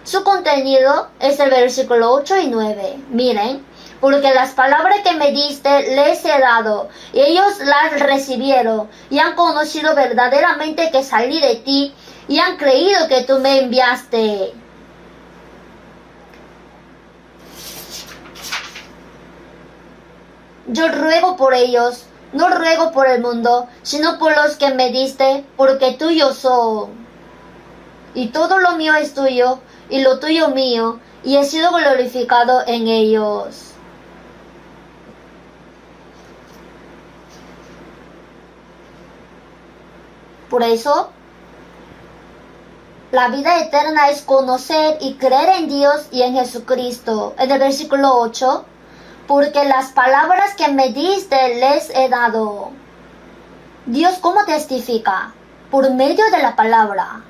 Su contenido es el versículo 8 y 9. Miren. Porque las palabras que me diste les he dado, y ellos las recibieron, y han conocido verdaderamente que salí de ti, y han creído que tú me enviaste. Yo ruego por ellos, no ruego por el mundo, sino por los que me diste, porque tuyo son. Y todo lo mío es tuyo, y lo tuyo mío, y he sido glorificado en ellos. Por eso, la vida eterna es conocer y creer en Dios y en Jesucristo. En el versículo 8, porque las palabras que me diste les he dado. Dios, ¿cómo testifica? Por medio de la palabra.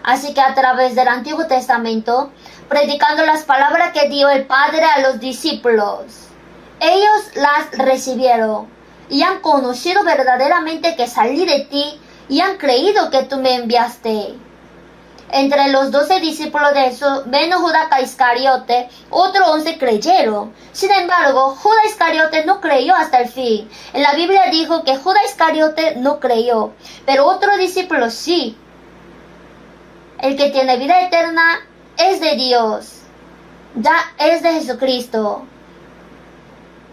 Así que a través del Antiguo Testamento, predicando las palabras que dio el Padre a los discípulos, ellos las recibieron y han conocido verdaderamente que salí de ti, y han creído que tú me enviaste. Entre los 12 discípulos de Jesús, menos Judas Iscariote, otros 11 creyeron. Sin embargo, Judas Iscariote no creyó hasta el fin. En la Biblia dijo que Judas Iscariote no creyó, pero otros discípulos sí. El que tiene vida eterna es de Dios, ya es de Jesucristo.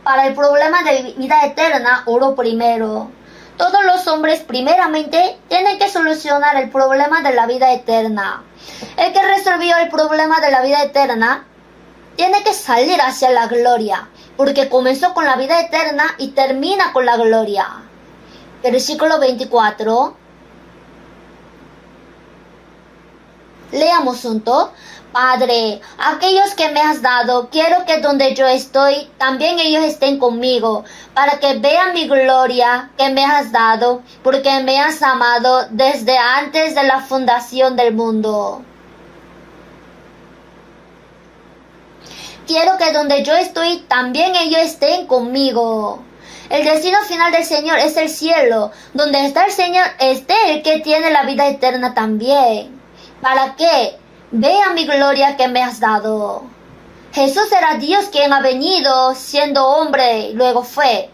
Para el problema de vida eterna, oró primero. Todos los hombres primeramente tienen que solucionar el problema de la vida eterna. El que resolvió el problema de la vida eterna tiene que salir hacia la gloria, porque comenzó con la vida eterna y termina con la gloria. Versículo 24. Leamos juntos. Padre, aquellos que me has dado, quiero que donde yo estoy, también ellos estén conmigo, para que vean mi gloria que me has dado, porque me has amado desde antes de la fundación del mundo. Quiero que donde yo estoy, también ellos estén conmigo. El destino final del Señor es el cielo. Donde está el Señor, esté el que tiene la vida eterna también. ¿Para qué? Vea mi gloria que me has dado. Jesús era Dios quien ha venido siendo hombre y luego fue.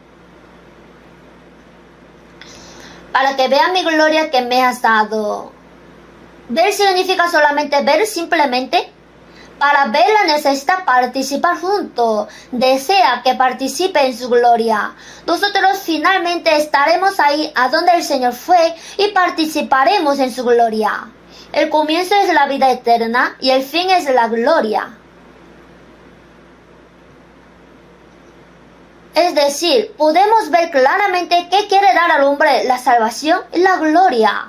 para que vean mi gloria que me has dado. Ver significa solamente ver simplemente. Para verla necesita participar junto. Desea que participe en su gloria. Nosotros finalmente estaremos ahí a donde el Señor fue y participaremos en su gloria. El comienzo es la vida eterna y el fin es la gloria. Es decir, podemos ver claramente qué quiere dar al hombre la salvación y la gloria.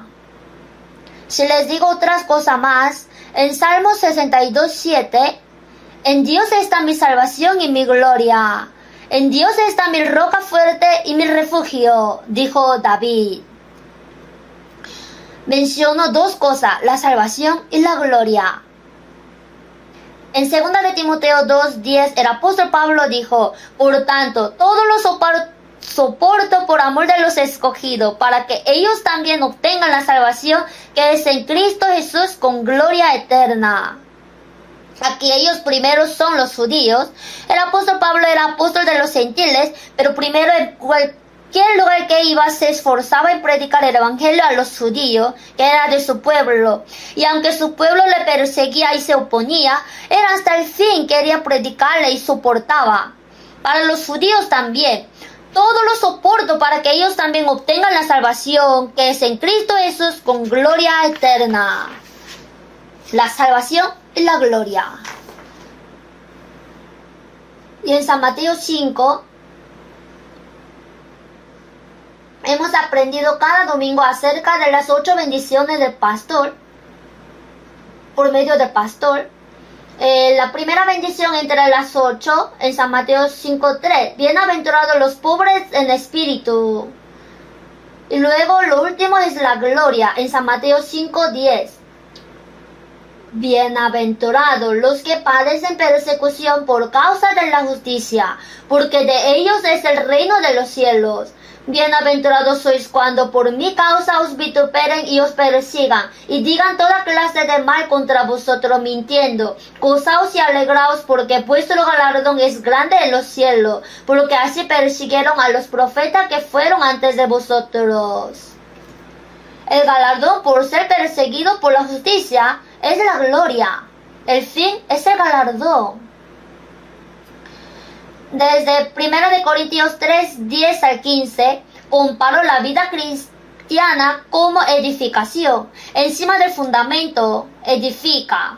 Si les digo otras cosas más, en Salmo 62:7, en Dios está mi salvación y mi gloria. En Dios está mi roca fuerte y mi refugio, dijo David. Menciono dos cosas, la salvación y la gloria. En 2 de Timoteo 2:10, el apóstol Pablo dijo, por tanto, todo lo soporto por amor de los escogidos, para que ellos también obtengan la salvación que es en Cristo Jesús con gloria eterna. Aquí ellos primero son los judíos. El apóstol Pablo era apóstol de los gentiles, pero primero en cualquier lugar que iba se esforzaba en predicar el evangelio a los judíos, que era de su pueblo. Y aunque su pueblo le perseguía y se oponía, él hasta el fin quería predicarle y soportaba. Para los judíos también. Todo lo soporto para que ellos también obtengan la salvación que es en Cristo Jesús con gloria eterna. La salvación y la gloria. Y en San Mateo 5 hemos aprendido cada domingo acerca de las 8 bendiciones del pastor, por medio del pastor. La primera bendición entre las 8 en San Mateo 5:3. Bienaventurados los pobres en espíritu. Y luego lo último es la gloria en San Mateo 5:10. Bienaventurados los que padecen persecución por causa de la justicia, porque de ellos es el reino de los cielos. Bienaventurados sois cuando por mi causa os vituperen y os persigan, y digan toda clase de mal contra vosotros mintiendo. Gozaos y alegraos, porque vuestro galardón es grande en los cielos, porque así persiguieron a los profetas que fueron antes de vosotros. El galardón por ser perseguido por la justicia es la gloria. El fin es el galardón. Desde 1 Corintios 3:10 al 15, comparo la vida cristiana como edificación. Encima del fundamento, edifica.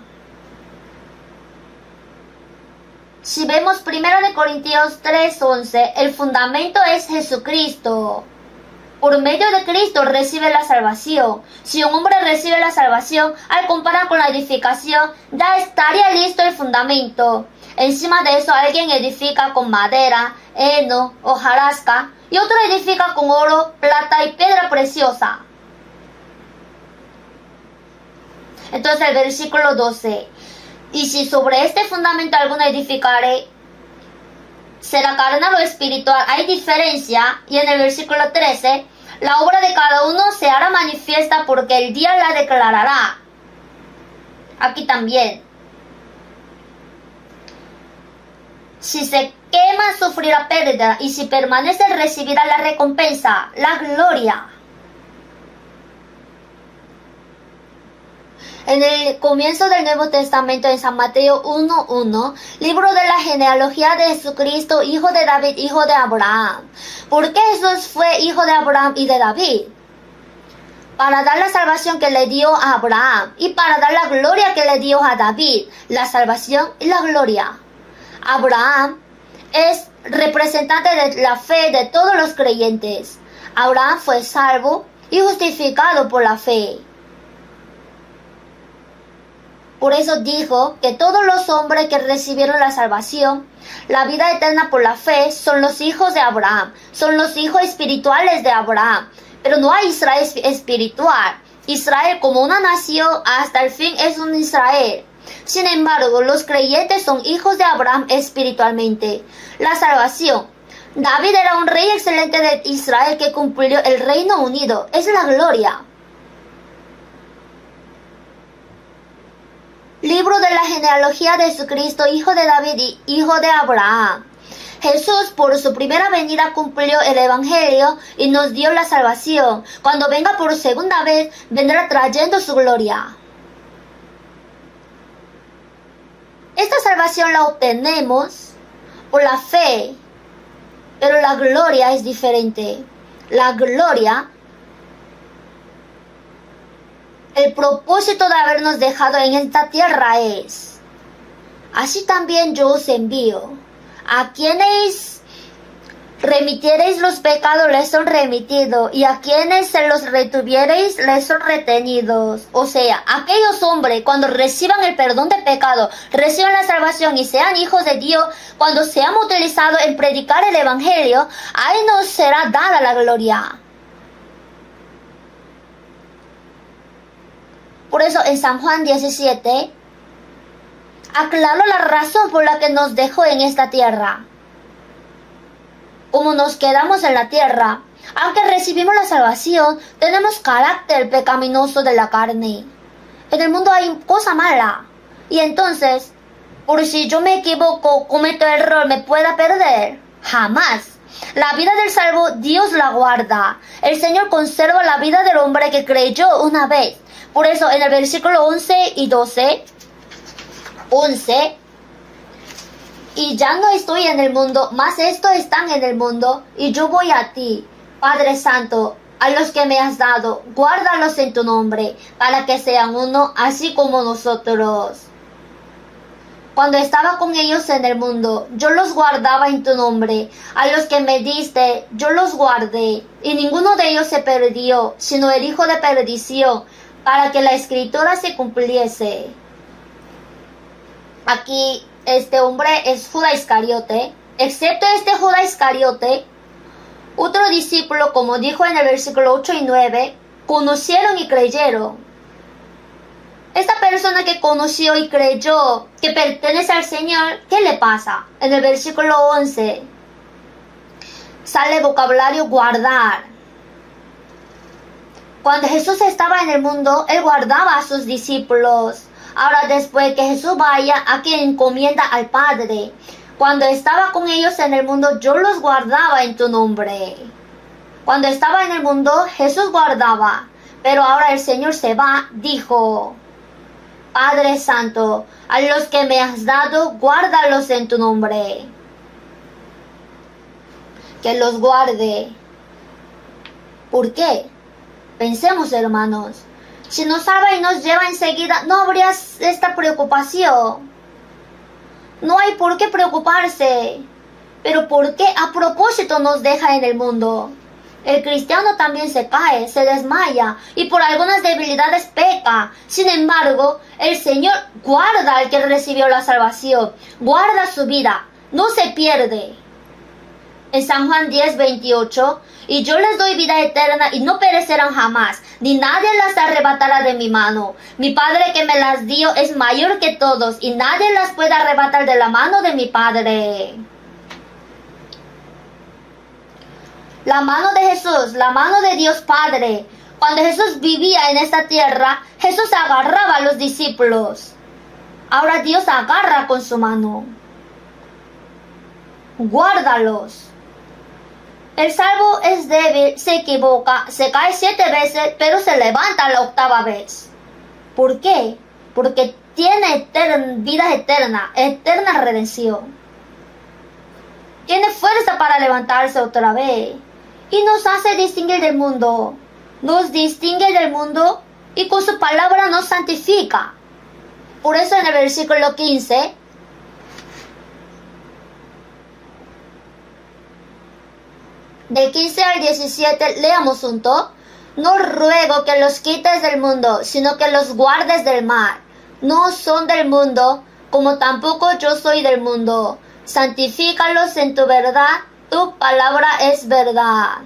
Si vemos 1 Corintios 3:11, el fundamento es Jesucristo. Por medio de Cristo recibe la salvación. Si un hombre recibe la salvación, al comparar con la edificación, ya estaría listo el fundamento. Encima de eso alguien edifica con madera, heno, hojarasca, y otro edifica con oro, plata y piedra preciosa. Entonces el versículo 12. Y si sobre este fundamento alguno edificare, será carnal o espiritual. Hay diferencia. Y en el versículo 13, la obra de cada uno se hará manifiesta porque el día la declarará. Aquí también. Si se quema, sufrirá pérdida, y si permanece, recibirá la recompensa, la gloria. En el comienzo del Nuevo Testamento, en San Mateo 1:1, libro de la genealogía de Jesucristo, hijo de David, hijo de Abraham. ¿Por qué Jesús fue hijo de Abraham y de David? Para dar la salvación que le dio a Abraham y para dar la gloria que le dio a David, la salvación y la gloria. Abraham es representante de la fe de todos los creyentes. Abraham fue salvo y justificado por la fe. Por eso dijo que todos los hombres que recibieron la salvación, la vida eterna por la fe, son los hijos de Abraham, son los hijos espirituales de Abraham. Pero no hay Israel espiritual. Israel como una nación hasta el fin es un Israel. Sin embargo, los creyentes son hijos de Abraham espiritualmente. La salvación. David era un rey excelente de Israel que cumplió el Reino Unido. Es la gloria. Libro de la genealogía de Jesucristo, hijo de David y hijo de Abraham. Jesús por su primera venida cumplió el Evangelio y nos dio la salvación. Cuando venga por segunda vez, vendrá trayendo su gloria. Esta salvación la obtenemos por la fe, pero la gloria es diferente. La gloria, el propósito de habernos dejado en esta tierra es: así también yo os envío. A quienes remitiereis los pecados les son remitidos, y a quienes se los retuviereis les son retenidos. O sea, aquellos hombres cuando reciban el perdón de pecado, reciban la salvación y sean hijos de Dios, cuando seamos utilizados en predicar el Evangelio, ahí nos será dada la gloria. Por eso en San Juan 17 aclaró la razón por la que nos dejó en esta tierra. Como nos quedamos en la tierra, aunque recibimos la salvación, tenemos carácter pecaminoso de la carne. En el mundo hay cosa mala. Y entonces, por si yo me equivoco, cometo error, ¿me pueda perder? Jamás. La vida del salvo, Dios la guarda. El Señor conserva la vida del hombre que creyó una vez. Por eso, en el versículo 11 y 12, 11, y ya no estoy en el mundo, mas estos están en el mundo, y yo voy a ti, Padre Santo, a los que me has dado, guárdalos en tu nombre, para que sean uno, así como nosotros. Cuando estaba con ellos en el mundo, yo los guardaba en tu nombre. A los que me diste, yo los guardé, y ninguno de ellos se perdió, sino el hijo de perdición, para que la escritura se cumpliese. Aquí este hombre es Judas Iscariote. Excepto este Judas Iscariote, otro discípulo, como dijo en el versículo 8 y 9, conocieron y creyeron. Esta persona que conoció y creyó que pertenece al Señor, ¿qué le pasa? En el versículo 11 sale el vocabulario guardar. Cuando Jesús estaba en el mundo, Él guardaba a sus discípulos. Ahora después que Jesús vaya, a quien encomienda al Padre. Cuando estaba con ellos en el mundo, yo los guardaba en tu nombre. Cuando estaba en el mundo, Jesús guardaba. Pero ahora el Señor se va, dijo: Padre Santo, a los que me has dado, guárdalos en tu nombre. Que los guarde. ¿Por qué? Pensemos, hermanos. Si nos salva y nos lleva enseguida, no habría esta preocupación. No hay por qué preocuparse. Pero ¿por qué a propósito nos deja en el mundo? El cristiano también se cae, se desmaya y por algunas debilidades peca. Sin embargo, el Señor guarda al que recibió la salvación, guarda su vida, no se pierde. En San Juan 10, 28, y yo les doy vida eterna y no perecerán jamás, ni nadie las arrebatará de mi mano. Mi Padre que me las dio es mayor que todos, y nadie las puede arrebatar de la mano de mi Padre. La mano de Jesús, la mano de Dios Padre. Cuando Jesús vivía en esta tierra, Jesús agarraba a los discípulos. Ahora Dios agarra con su mano. Guárdalos. El salvo es débil, se equivoca, se cae 7 veces, pero se levanta la 8ª vez. ¿Por qué? Porque tiene vida eterna, eterna redención. Tiene fuerza para levantarse otra vez. Y nos hace distinguir del mundo. Nos distingue del mundo y con su palabra nos santifica. Por eso en el versículo 15... del 15 al 17, leamos juntos. No ruego que los quites del mundo, sino que los guardes del mal. No son del mundo, como tampoco yo soy del mundo. Santifícalos en tu verdad, tu palabra es verdad.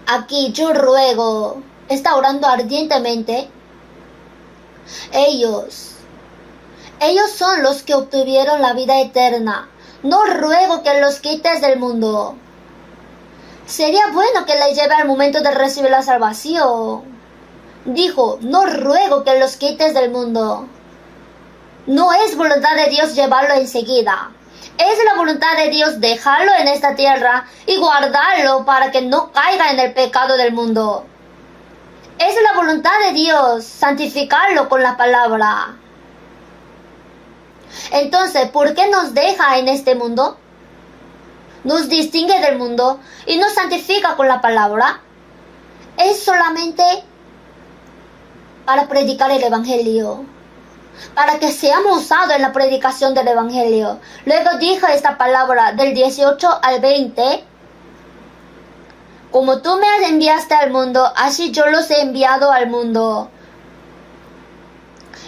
Aquí yo ruego, está orando ardientemente. Ellos son los que obtuvieron la vida eterna. No ruego que los quites del mundo. Sería bueno que les lleve al momento de recibir la salvación. dijo, no ruego que los quites del mundo. No es voluntad de Dios llevarlo enseguida. Es la voluntad de Dios dejarlo en esta tierra y guardarlo para que no caiga en el pecado del mundo. Es la voluntad de Dios santificarlo con la palabra. Entonces, ¿por qué nos deja en este mundo? Nos distingue del mundo y nos santifica con la palabra. Es solamente para predicar el Evangelio, para que seamos usados en la predicación del Evangelio. Luego dijo esta palabra del 18 al 20. Como tú me enviaste al mundo, así yo los he enviado al mundo.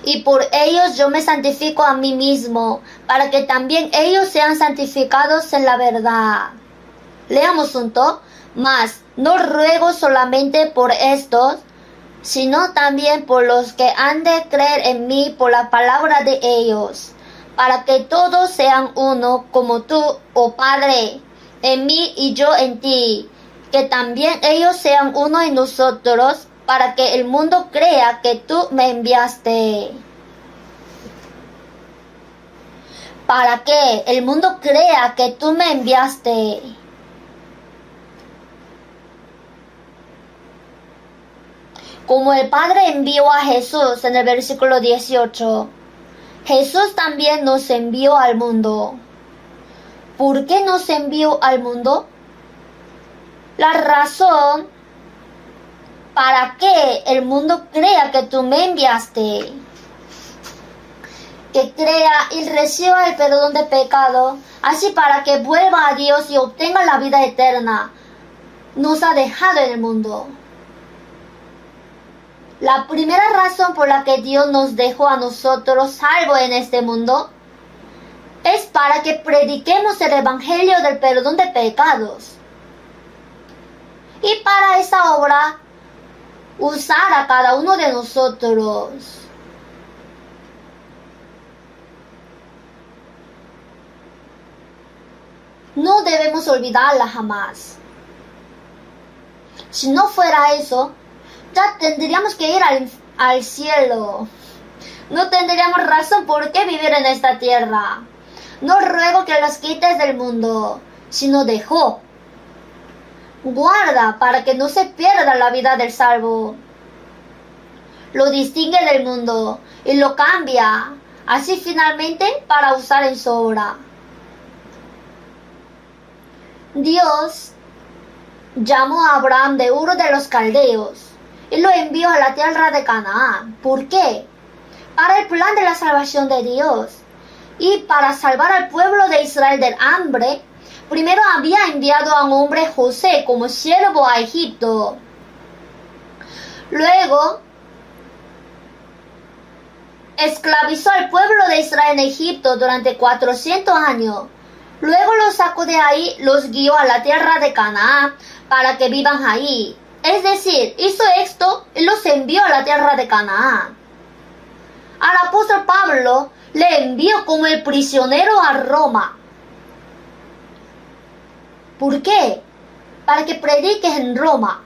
Y por ellos yo me santifico a mí mismo, para que también ellos sean santificados en la verdad. Leamos junto. Mas no ruego solamente por estos, sino también por los que han de creer en mí por la palabra de ellos, para que todos sean uno, como tú, oh Padre, en mí y yo en ti, que también ellos sean uno en nosotros, para que el mundo crea que tú me enviaste. Para que el mundo crea que tú me enviaste. Como el Padre envió a Jesús en el versículo 18, Jesús también nos envió al mundo. ¿Por qué nos envió al mundo? La razón para que el mundo crea que tú me enviaste, que crea y reciba el perdón de pecado, así para que vuelva a Dios y obtenga la vida eterna, nos ha dejado en el mundo. La primera razón por la que Dios nos dejó a nosotros salvos en este mundo es para que prediquemos el Evangelio del perdón de pecados. Y para esa obra, usar a cada uno de nosotros. No debemos olvidarla jamás. Si no fuera eso, ya tendríamos que ir al cielo. No tendríamos razón por qué vivir en esta tierra. No ruego que los quites del mundo, sino dejó. Guarda para que no se pierda la vida del salvo. Lo distingue del mundo y lo cambia, así finalmente para usar en su obra. Dios llamó a Abraham de Ur de los Caldeos y lo envió a la tierra de Canaán. ¿Por qué? Para el plan de la salvación de Dios y para salvar al pueblo de Israel del hambre. Primero había enviado a un hombre José como siervo a Egipto. Luego esclavizó al pueblo de Israel en Egipto durante 400 años. Luego los sacó de ahí, los guió a la tierra de Canaán para que vivan ahí. Es decir, hizo esto y los envió a la tierra de Canaán. Al apóstol Pablo le envió como el prisionero a Roma. ¿Por qué? Para que prediques en Roma.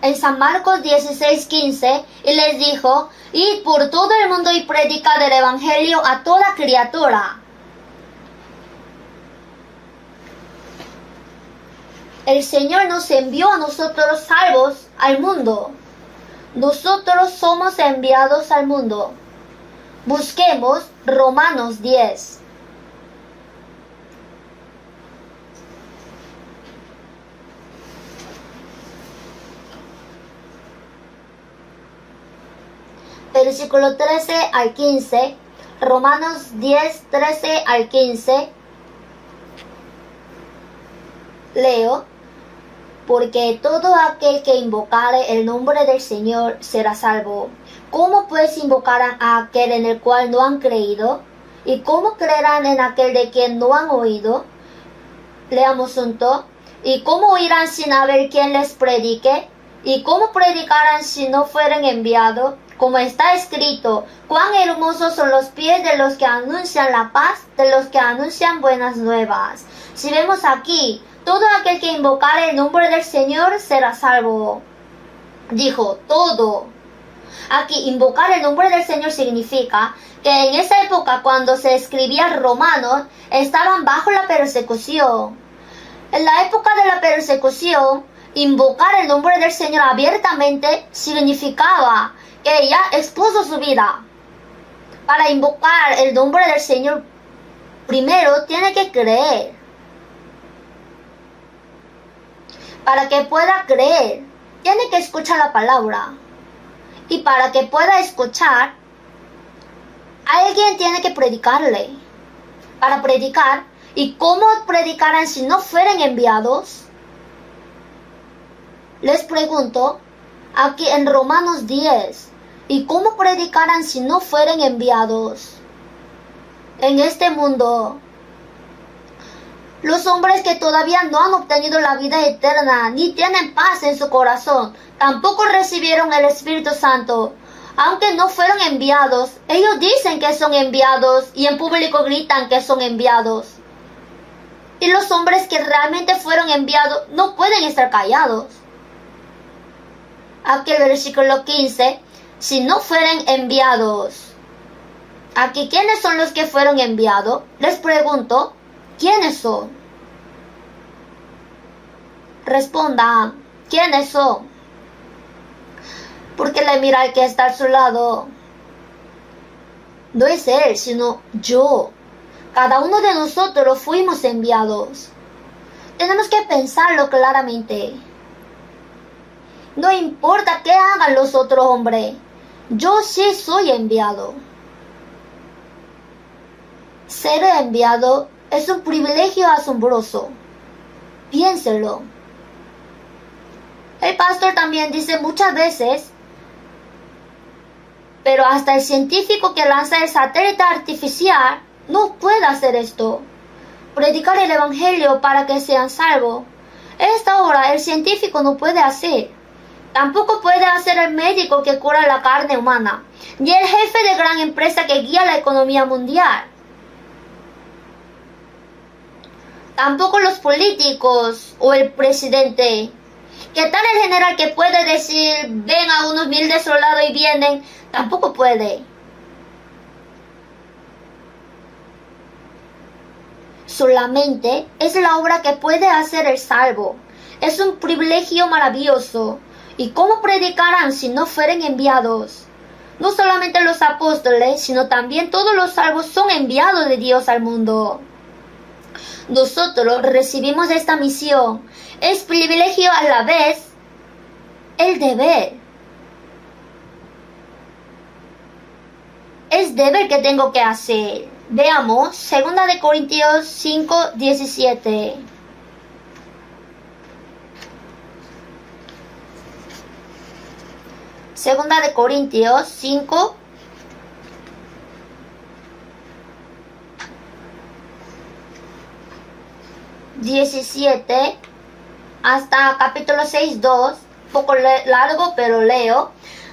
En San Marcos 16:15, y les dijo, id por todo el mundo y predicad el evangelio a toda criatura. El Señor nos envió a nosotros salvos al mundo. Nosotros somos enviados al mundo. Busquemos Romanos 10. Versículo 13 al 15, Romanos 10, 13 al 15. Leo, porque todo aquel que invocare el nombre del Señor será salvo. ¿Cómo pues invocarán a aquel en el cual no han creído? ¿Y cómo creerán en aquel de quien no han oído? Leamos juntos. ¿Y cómo oirán sin haber quien les predique? ¿Y cómo predicarán si no fueren enviados? Como está escrito, cuán hermosos son los pies de los que anuncian la paz, de los que anuncian buenas nuevas. Si vemos aquí, todo aquel que invocare el nombre del Señor será salvo. Dijo, todo. Aquí, invocar el nombre del Señor significa que en esa época, cuando se escribía Romanos, estaban bajo la persecución. En la época de la persecución, invocar el nombre del Señor abiertamente significaba que ella expuso su vida. Para invocar el nombre del Señor, primero tiene que creer. Para que pueda creer, tiene que escuchar la palabra. Y para que pueda escuchar, alguien tiene que predicarle. Para predicar, ¿y cómo predicarán si no fueran enviados? Les pregunto, aquí en Romanos 10, ¿y cómo predicarán si no fueran enviados? En este mundo, los hombres que todavía no han obtenido la vida eterna, ni tienen paz en su corazón, tampoco recibieron el Espíritu Santo. Aunque no fueron enviados, ellos dicen que son enviados y en público gritan que son enviados. Y los hombres que realmente fueron enviados no pueden estar callados. Aquí el versículo 15, si no fueran enviados. Aquí, ¿quiénes son los que fueron enviados? Les pregunto, ¿quiénes son? Respondan, ¿quiénes son? Porque le mira al que está a su lado. No es él, sino yo. Cada uno de nosotros fuimos enviados. Tenemos que pensarlo claramente. No importa qué hagan los otros hombres, yo sí soy enviado. Ser enviado es un privilegio asombroso. Piénselo. El pastor también dice muchas veces, pero hasta el científico que lanza el satélite artificial no puede hacer esto. Predicar el evangelio para que sean salvos. Esta obra el científico no puede hacer. Tampoco puede hacer el médico que cura la carne humana, ni el jefe de gran empresa que guía la economía mundial. Tampoco los políticos o el presidente. ¿Qué tal el general que puede decir, ven a unos 1000 desolados y vienen? Tampoco puede. Solamente es la obra que puede hacer el salvo. Es un privilegio maravilloso. ¿Y cómo predicarán si no fueren enviados? No solamente los apóstoles, sino también todos los salvos son enviados de Dios al mundo. Nosotros recibimos esta misión. Es privilegio a la vez el deber. Es deber que tengo que hacer. Veamos, 2 Corintios 5:17. Segunda de Corintios 5, 17 hasta capítulo 6:2, poco largo pero leo.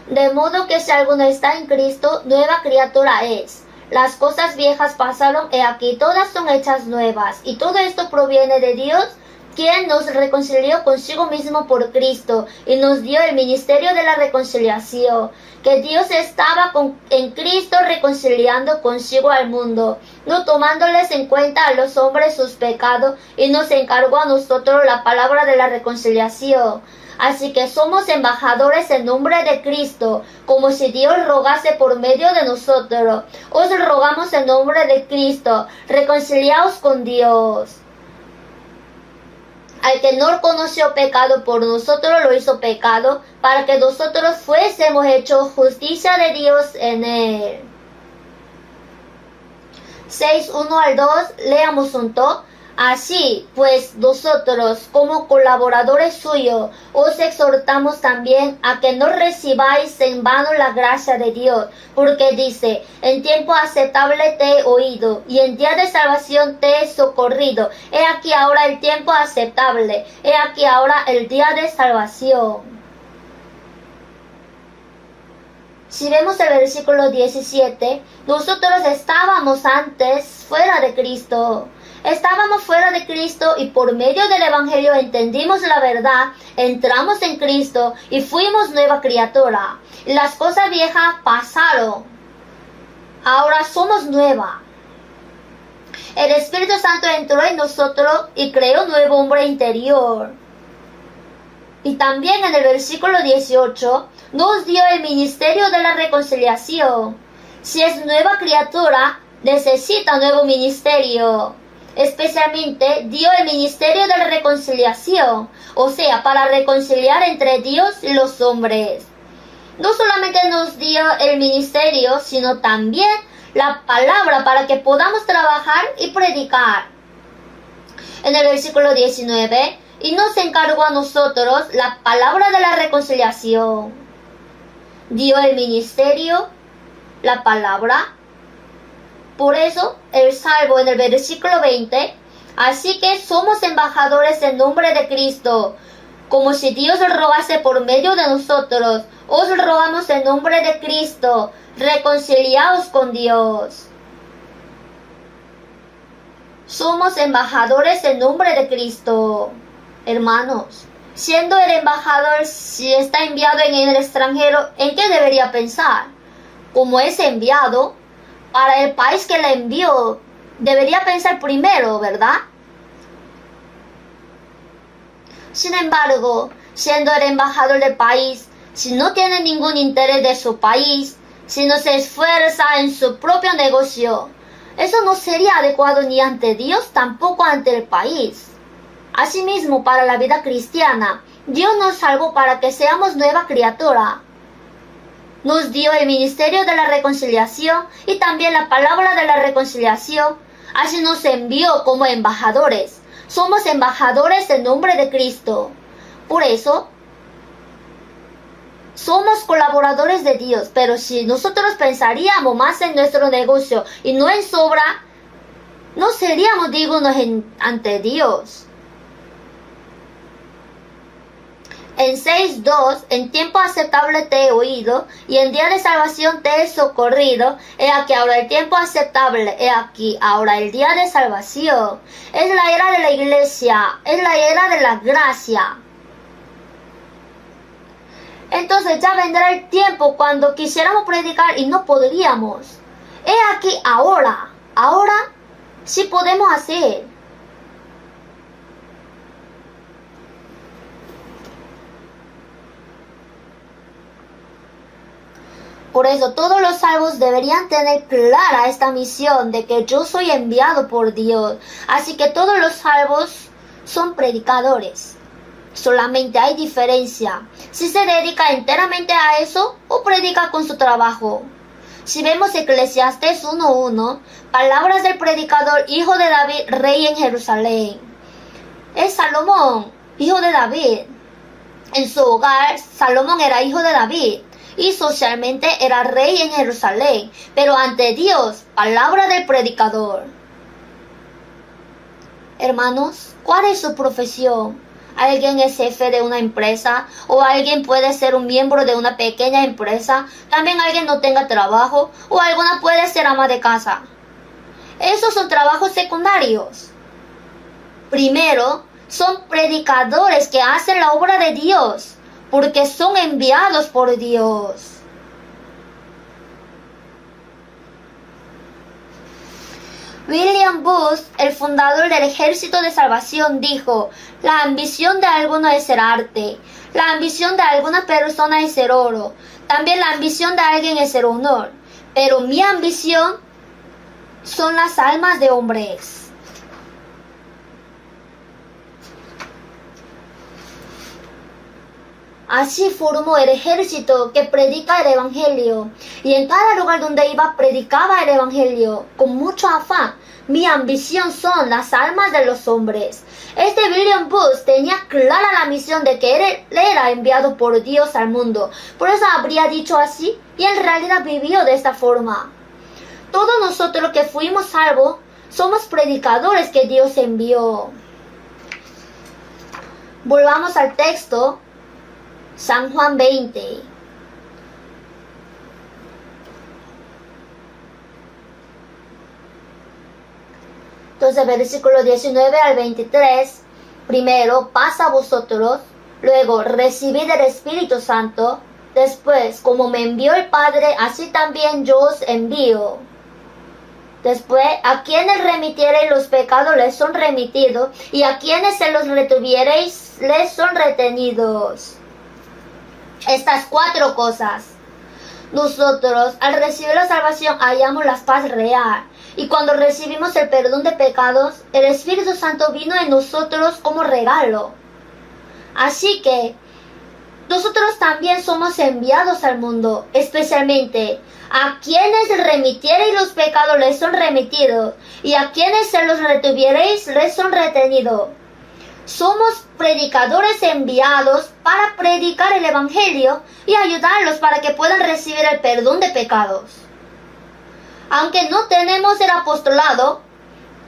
De modo que si alguno está en Cristo, nueva criatura es. Las cosas viejas pasaron, he aquí todas son hechas nuevas. Y todo esto proviene de Dios, quien nos reconcilió consigo mismo por Cristo y nos dio el ministerio de la reconciliación, que Dios estaba en Cristo reconciliando consigo al mundo, no tomándoles en cuenta a los hombres sus pecados, y nos encargó a nosotros la palabra de la reconciliación. Así que somos embajadores en nombre de Cristo, como si Dios rogase por medio de nosotros. Os rogamos en nombre de Cristo, reconciliaos con Dios. Al que no conoció pecado, por nosotros lo hizo pecado, para que nosotros fuésemos hechos justicia de Dios en él. 6:1-2, leamos juntos. Así pues, nosotros, como colaboradores suyos, os exhortamos también a que no recibáis en vano la gracia de Dios, porque dice, en tiempo aceptable te he oído, y en día de salvación te he socorrido. He aquí ahora el tiempo aceptable, he aquí ahora el día de salvación. Si vemos el versículo 17, nosotros estábamos antes fuera de Cristo. Estábamos fuera de Cristo y por medio del Evangelio entendimos la verdad, entramos en Cristo y fuimos nueva criatura. Las cosas viejas pasaron. Ahora somos nueva. El Espíritu Santo entró en nosotros y creó un nuevo hombre interior. Y también en el versículo 18 nos dio el ministerio de la reconciliación. Si es nueva criatura, necesita un nuevo ministerio. Especialmente dio el ministerio de la reconciliación, o sea, para reconciliar entre Dios y los hombres. No solamente nos dio el ministerio, sino también la palabra para que podamos trabajar y predicar. En el versículo 19, y nos encargó a nosotros la palabra de la reconciliación. Dio el ministerio, la palabra. Por eso, el salvo en el versículo 20, así que somos embajadores en nombre de Cristo, como si Dios rogase por medio de nosotros. Os rogamos en nombre de Cristo, reconciliaos con Dios. Somos embajadores en nombre de Cristo. Hermanos, siendo el embajador, si está enviado en el extranjero, ¿en qué debería pensar? Como es enviado para el país que le envió, debería pensar primero, ¿verdad? Sin embargo, siendo el embajador del país, si no tiene ningún interés de su país, si no se esfuerza en su propio negocio, eso no sería adecuado ni ante Dios, tampoco ante el país. Asimismo, para la vida cristiana, Dios nos salvó para que seamos nueva criatura. Nos dio el ministerio de la reconciliación y también la palabra de la reconciliación. Así nos envió como embajadores. Somos embajadores en nombre de Cristo. Por eso, somos colaboradores de Dios. Pero si nosotros pensaríamos más en nuestro negocio y no en sobra, no seríamos dignos ante Dios. En 6:2, en tiempo aceptable te he oído, y en día de salvación te he socorrido. He aquí ahora el tiempo aceptable, he aquí ahora el día de salvación. Es la era de la iglesia, es la era de la gracia. Entonces ya vendrá el tiempo cuando quisiéramos predicar y no podríamos. He aquí ahora sí podemos hacer. Por eso todos los salvos deberían tener clara esta misión de que yo soy enviado por Dios. Así que todos los salvos son predicadores. Solamente hay diferencia. Si se dedica enteramente a eso o predica con su trabajo. Si vemos Eclesiastés 1:1, palabras del predicador, hijo de David, rey en Jerusalén. Es Salomón, hijo de David. En su hogar, Salomón era hijo de David. Y socialmente era rey en Jerusalén, pero ante Dios, palabra del predicador. Hermanos, ¿cuál es su profesión? ¿Alguien es jefe de una empresa? ¿O alguien puede ser un miembro de una pequeña empresa? También alguien no tenga trabajo, o alguna puede ser ama de casa. Esos son trabajos secundarios. Primero, son predicadores que hacen la obra de Dios, porque son enviados por Dios. William Booth, el fundador del Ejército de Salvación, dijo: la ambición de algunos es ser arte, la ambición de algunas personas es ser oro, también la ambición de alguien es ser honor, pero mi ambición son las almas de hombres. Así formó el ejército que predica el Evangelio. Y en cada lugar donde iba predicaba el Evangelio con mucho afán. Mi ambición son las almas de los hombres. Este William Booth tenía clara la misión de que él era enviado por Dios al mundo. Por eso habría dicho así y en realidad vivió de esta forma. Todos nosotros que fuimos salvos somos predicadores que Dios envió. Volvamos al texto. San Juan 20. Entonces, versículo 19 al 23, primero, paz a vosotros, luego, recibid el Espíritu Santo, después, como me envió el Padre, así también yo os envío. Después, a quienes remitiereis los pecados les son remitidos, y a quienes se los retuviereis les son retenidos. Estas 4 cosas. Nosotros, al recibir la salvación, hallamos la paz real. Y cuando recibimos el perdón de pecados, el Espíritu Santo vino en nosotros como regalo. Así que, nosotros también somos enviados al mundo, especialmente a quienes remitiereis los pecados les son remitidos, y a quienes se los retuviereis les son retenidos. Somos predicadores enviados para predicar el Evangelio y ayudarlos para que puedan recibir el perdón de pecados. Aunque no tenemos el apostolado,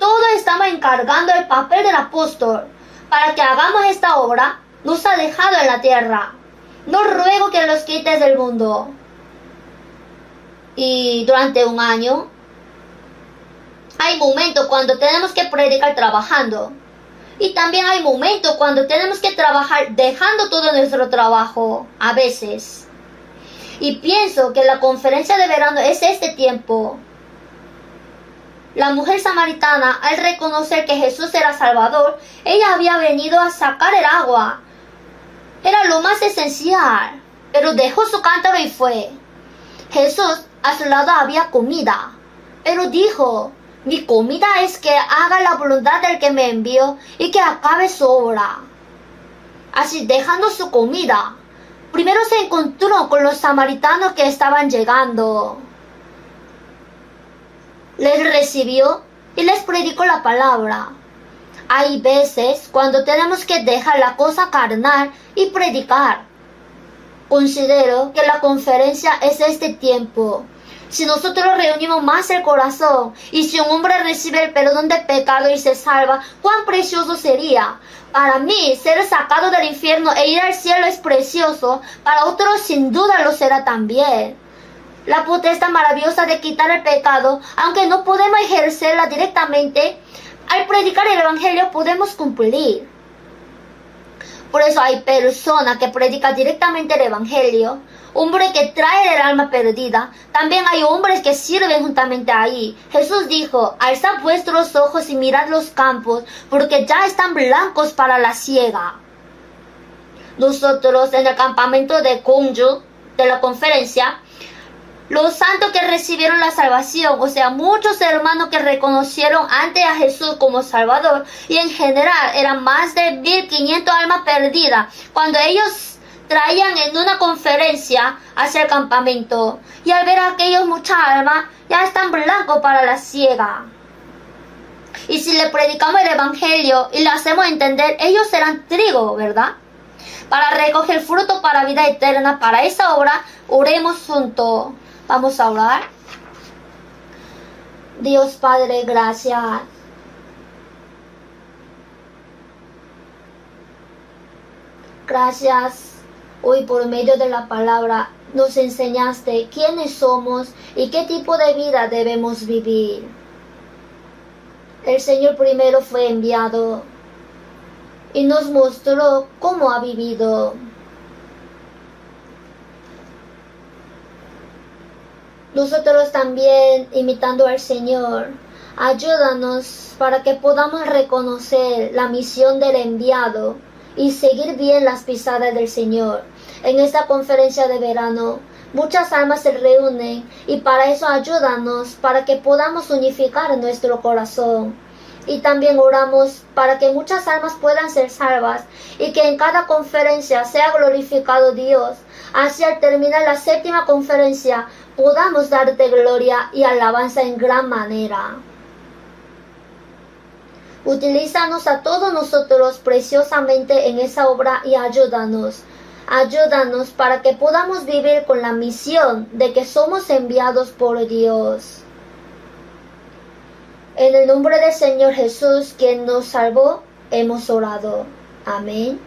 todos estamos encargando el papel del apóstol para que hagamos esta obra. Nos ha dejado en la tierra. No ruego que los quites del mundo. Y durante un año hay momentos cuando tenemos que predicar trabajando. Y también hay momentos cuando tenemos que trabajar dejando todo nuestro trabajo, a veces. Y pienso que la conferencia de verano es este tiempo. La mujer samaritana, al reconocer que Jesús era Salvador, ella había venido a sacar el agua. Era lo más esencial, pero dejó su cántaro y fue. Jesús, a su lado había comida, pero dijo: mi comida es que haga la voluntad del que me envió y que acabe su obra. Así, dejando su comida, primero se encontró con los samaritanos que estaban llegando. Les recibió y les predicó la palabra. Hay veces cuando tenemos que dejar la cosa carnal y predicar. Considero que la conferencia es este tiempo. Si nosotros reunimos más el corazón y si un hombre recibe el perdón de pecado y se salva, cuán precioso sería. Para mí, ser sacado del infierno e ir al cielo es precioso. Para otros, sin duda, lo será también. La potestad maravillosa de quitar el pecado, aunque no podemos ejercerla directamente, al predicar el Evangelio podemos cumplir. Por eso hay personas que predican directamente el Evangelio, hombre que trae el alma perdida. También hay hombres que sirven juntamente ahí. Jesús dijo: alzad vuestros ojos y mirad los campos, porque ya están blancos para la siega. Nosotros en el campamento de Gwangju, de la conferencia, los santos que recibieron la salvación, o sea, muchos hermanos que reconocieron antes a Jesús como Salvador, y en general eran más de 1500 almas perdidas, cuando ellos traían en una conferencia hacia el campamento, y al ver a aquellos muchas almas, ya están blancos para la siega. Y si le predicamos el Evangelio y le hacemos entender, ellos serán trigo, ¿verdad? Para recoger fruto para vida eterna. Para esa obra, oremos juntos. Vamos a orar. Dios Padre, gracias. Gracias. Hoy por medio de la palabra nos enseñaste quiénes somos y qué tipo de vida debemos vivir. El Señor primero fue enviado y nos mostró cómo ha vivido. Nosotros también, imitando al Señor, ayúdanos para que podamos reconocer la misión del enviado y seguir bien las pisadas del Señor. En esta conferencia de verano, muchas almas se reúnen y para eso ayúdanos para que podamos unificar nuestro corazón. Y también oramos para que muchas almas puedan ser salvas y que en cada conferencia sea glorificado Dios. Así al terminar la 7ª conferencia podamos darte gloria y alabanza en gran manera. Utilízanos a todos nosotros preciosamente en esa obra y ayúdanos. Ayúdanos para que podamos vivir con la misión de que somos enviados por Dios. En el nombre del Señor Jesús, quien nos salvó, hemos orado. Amén.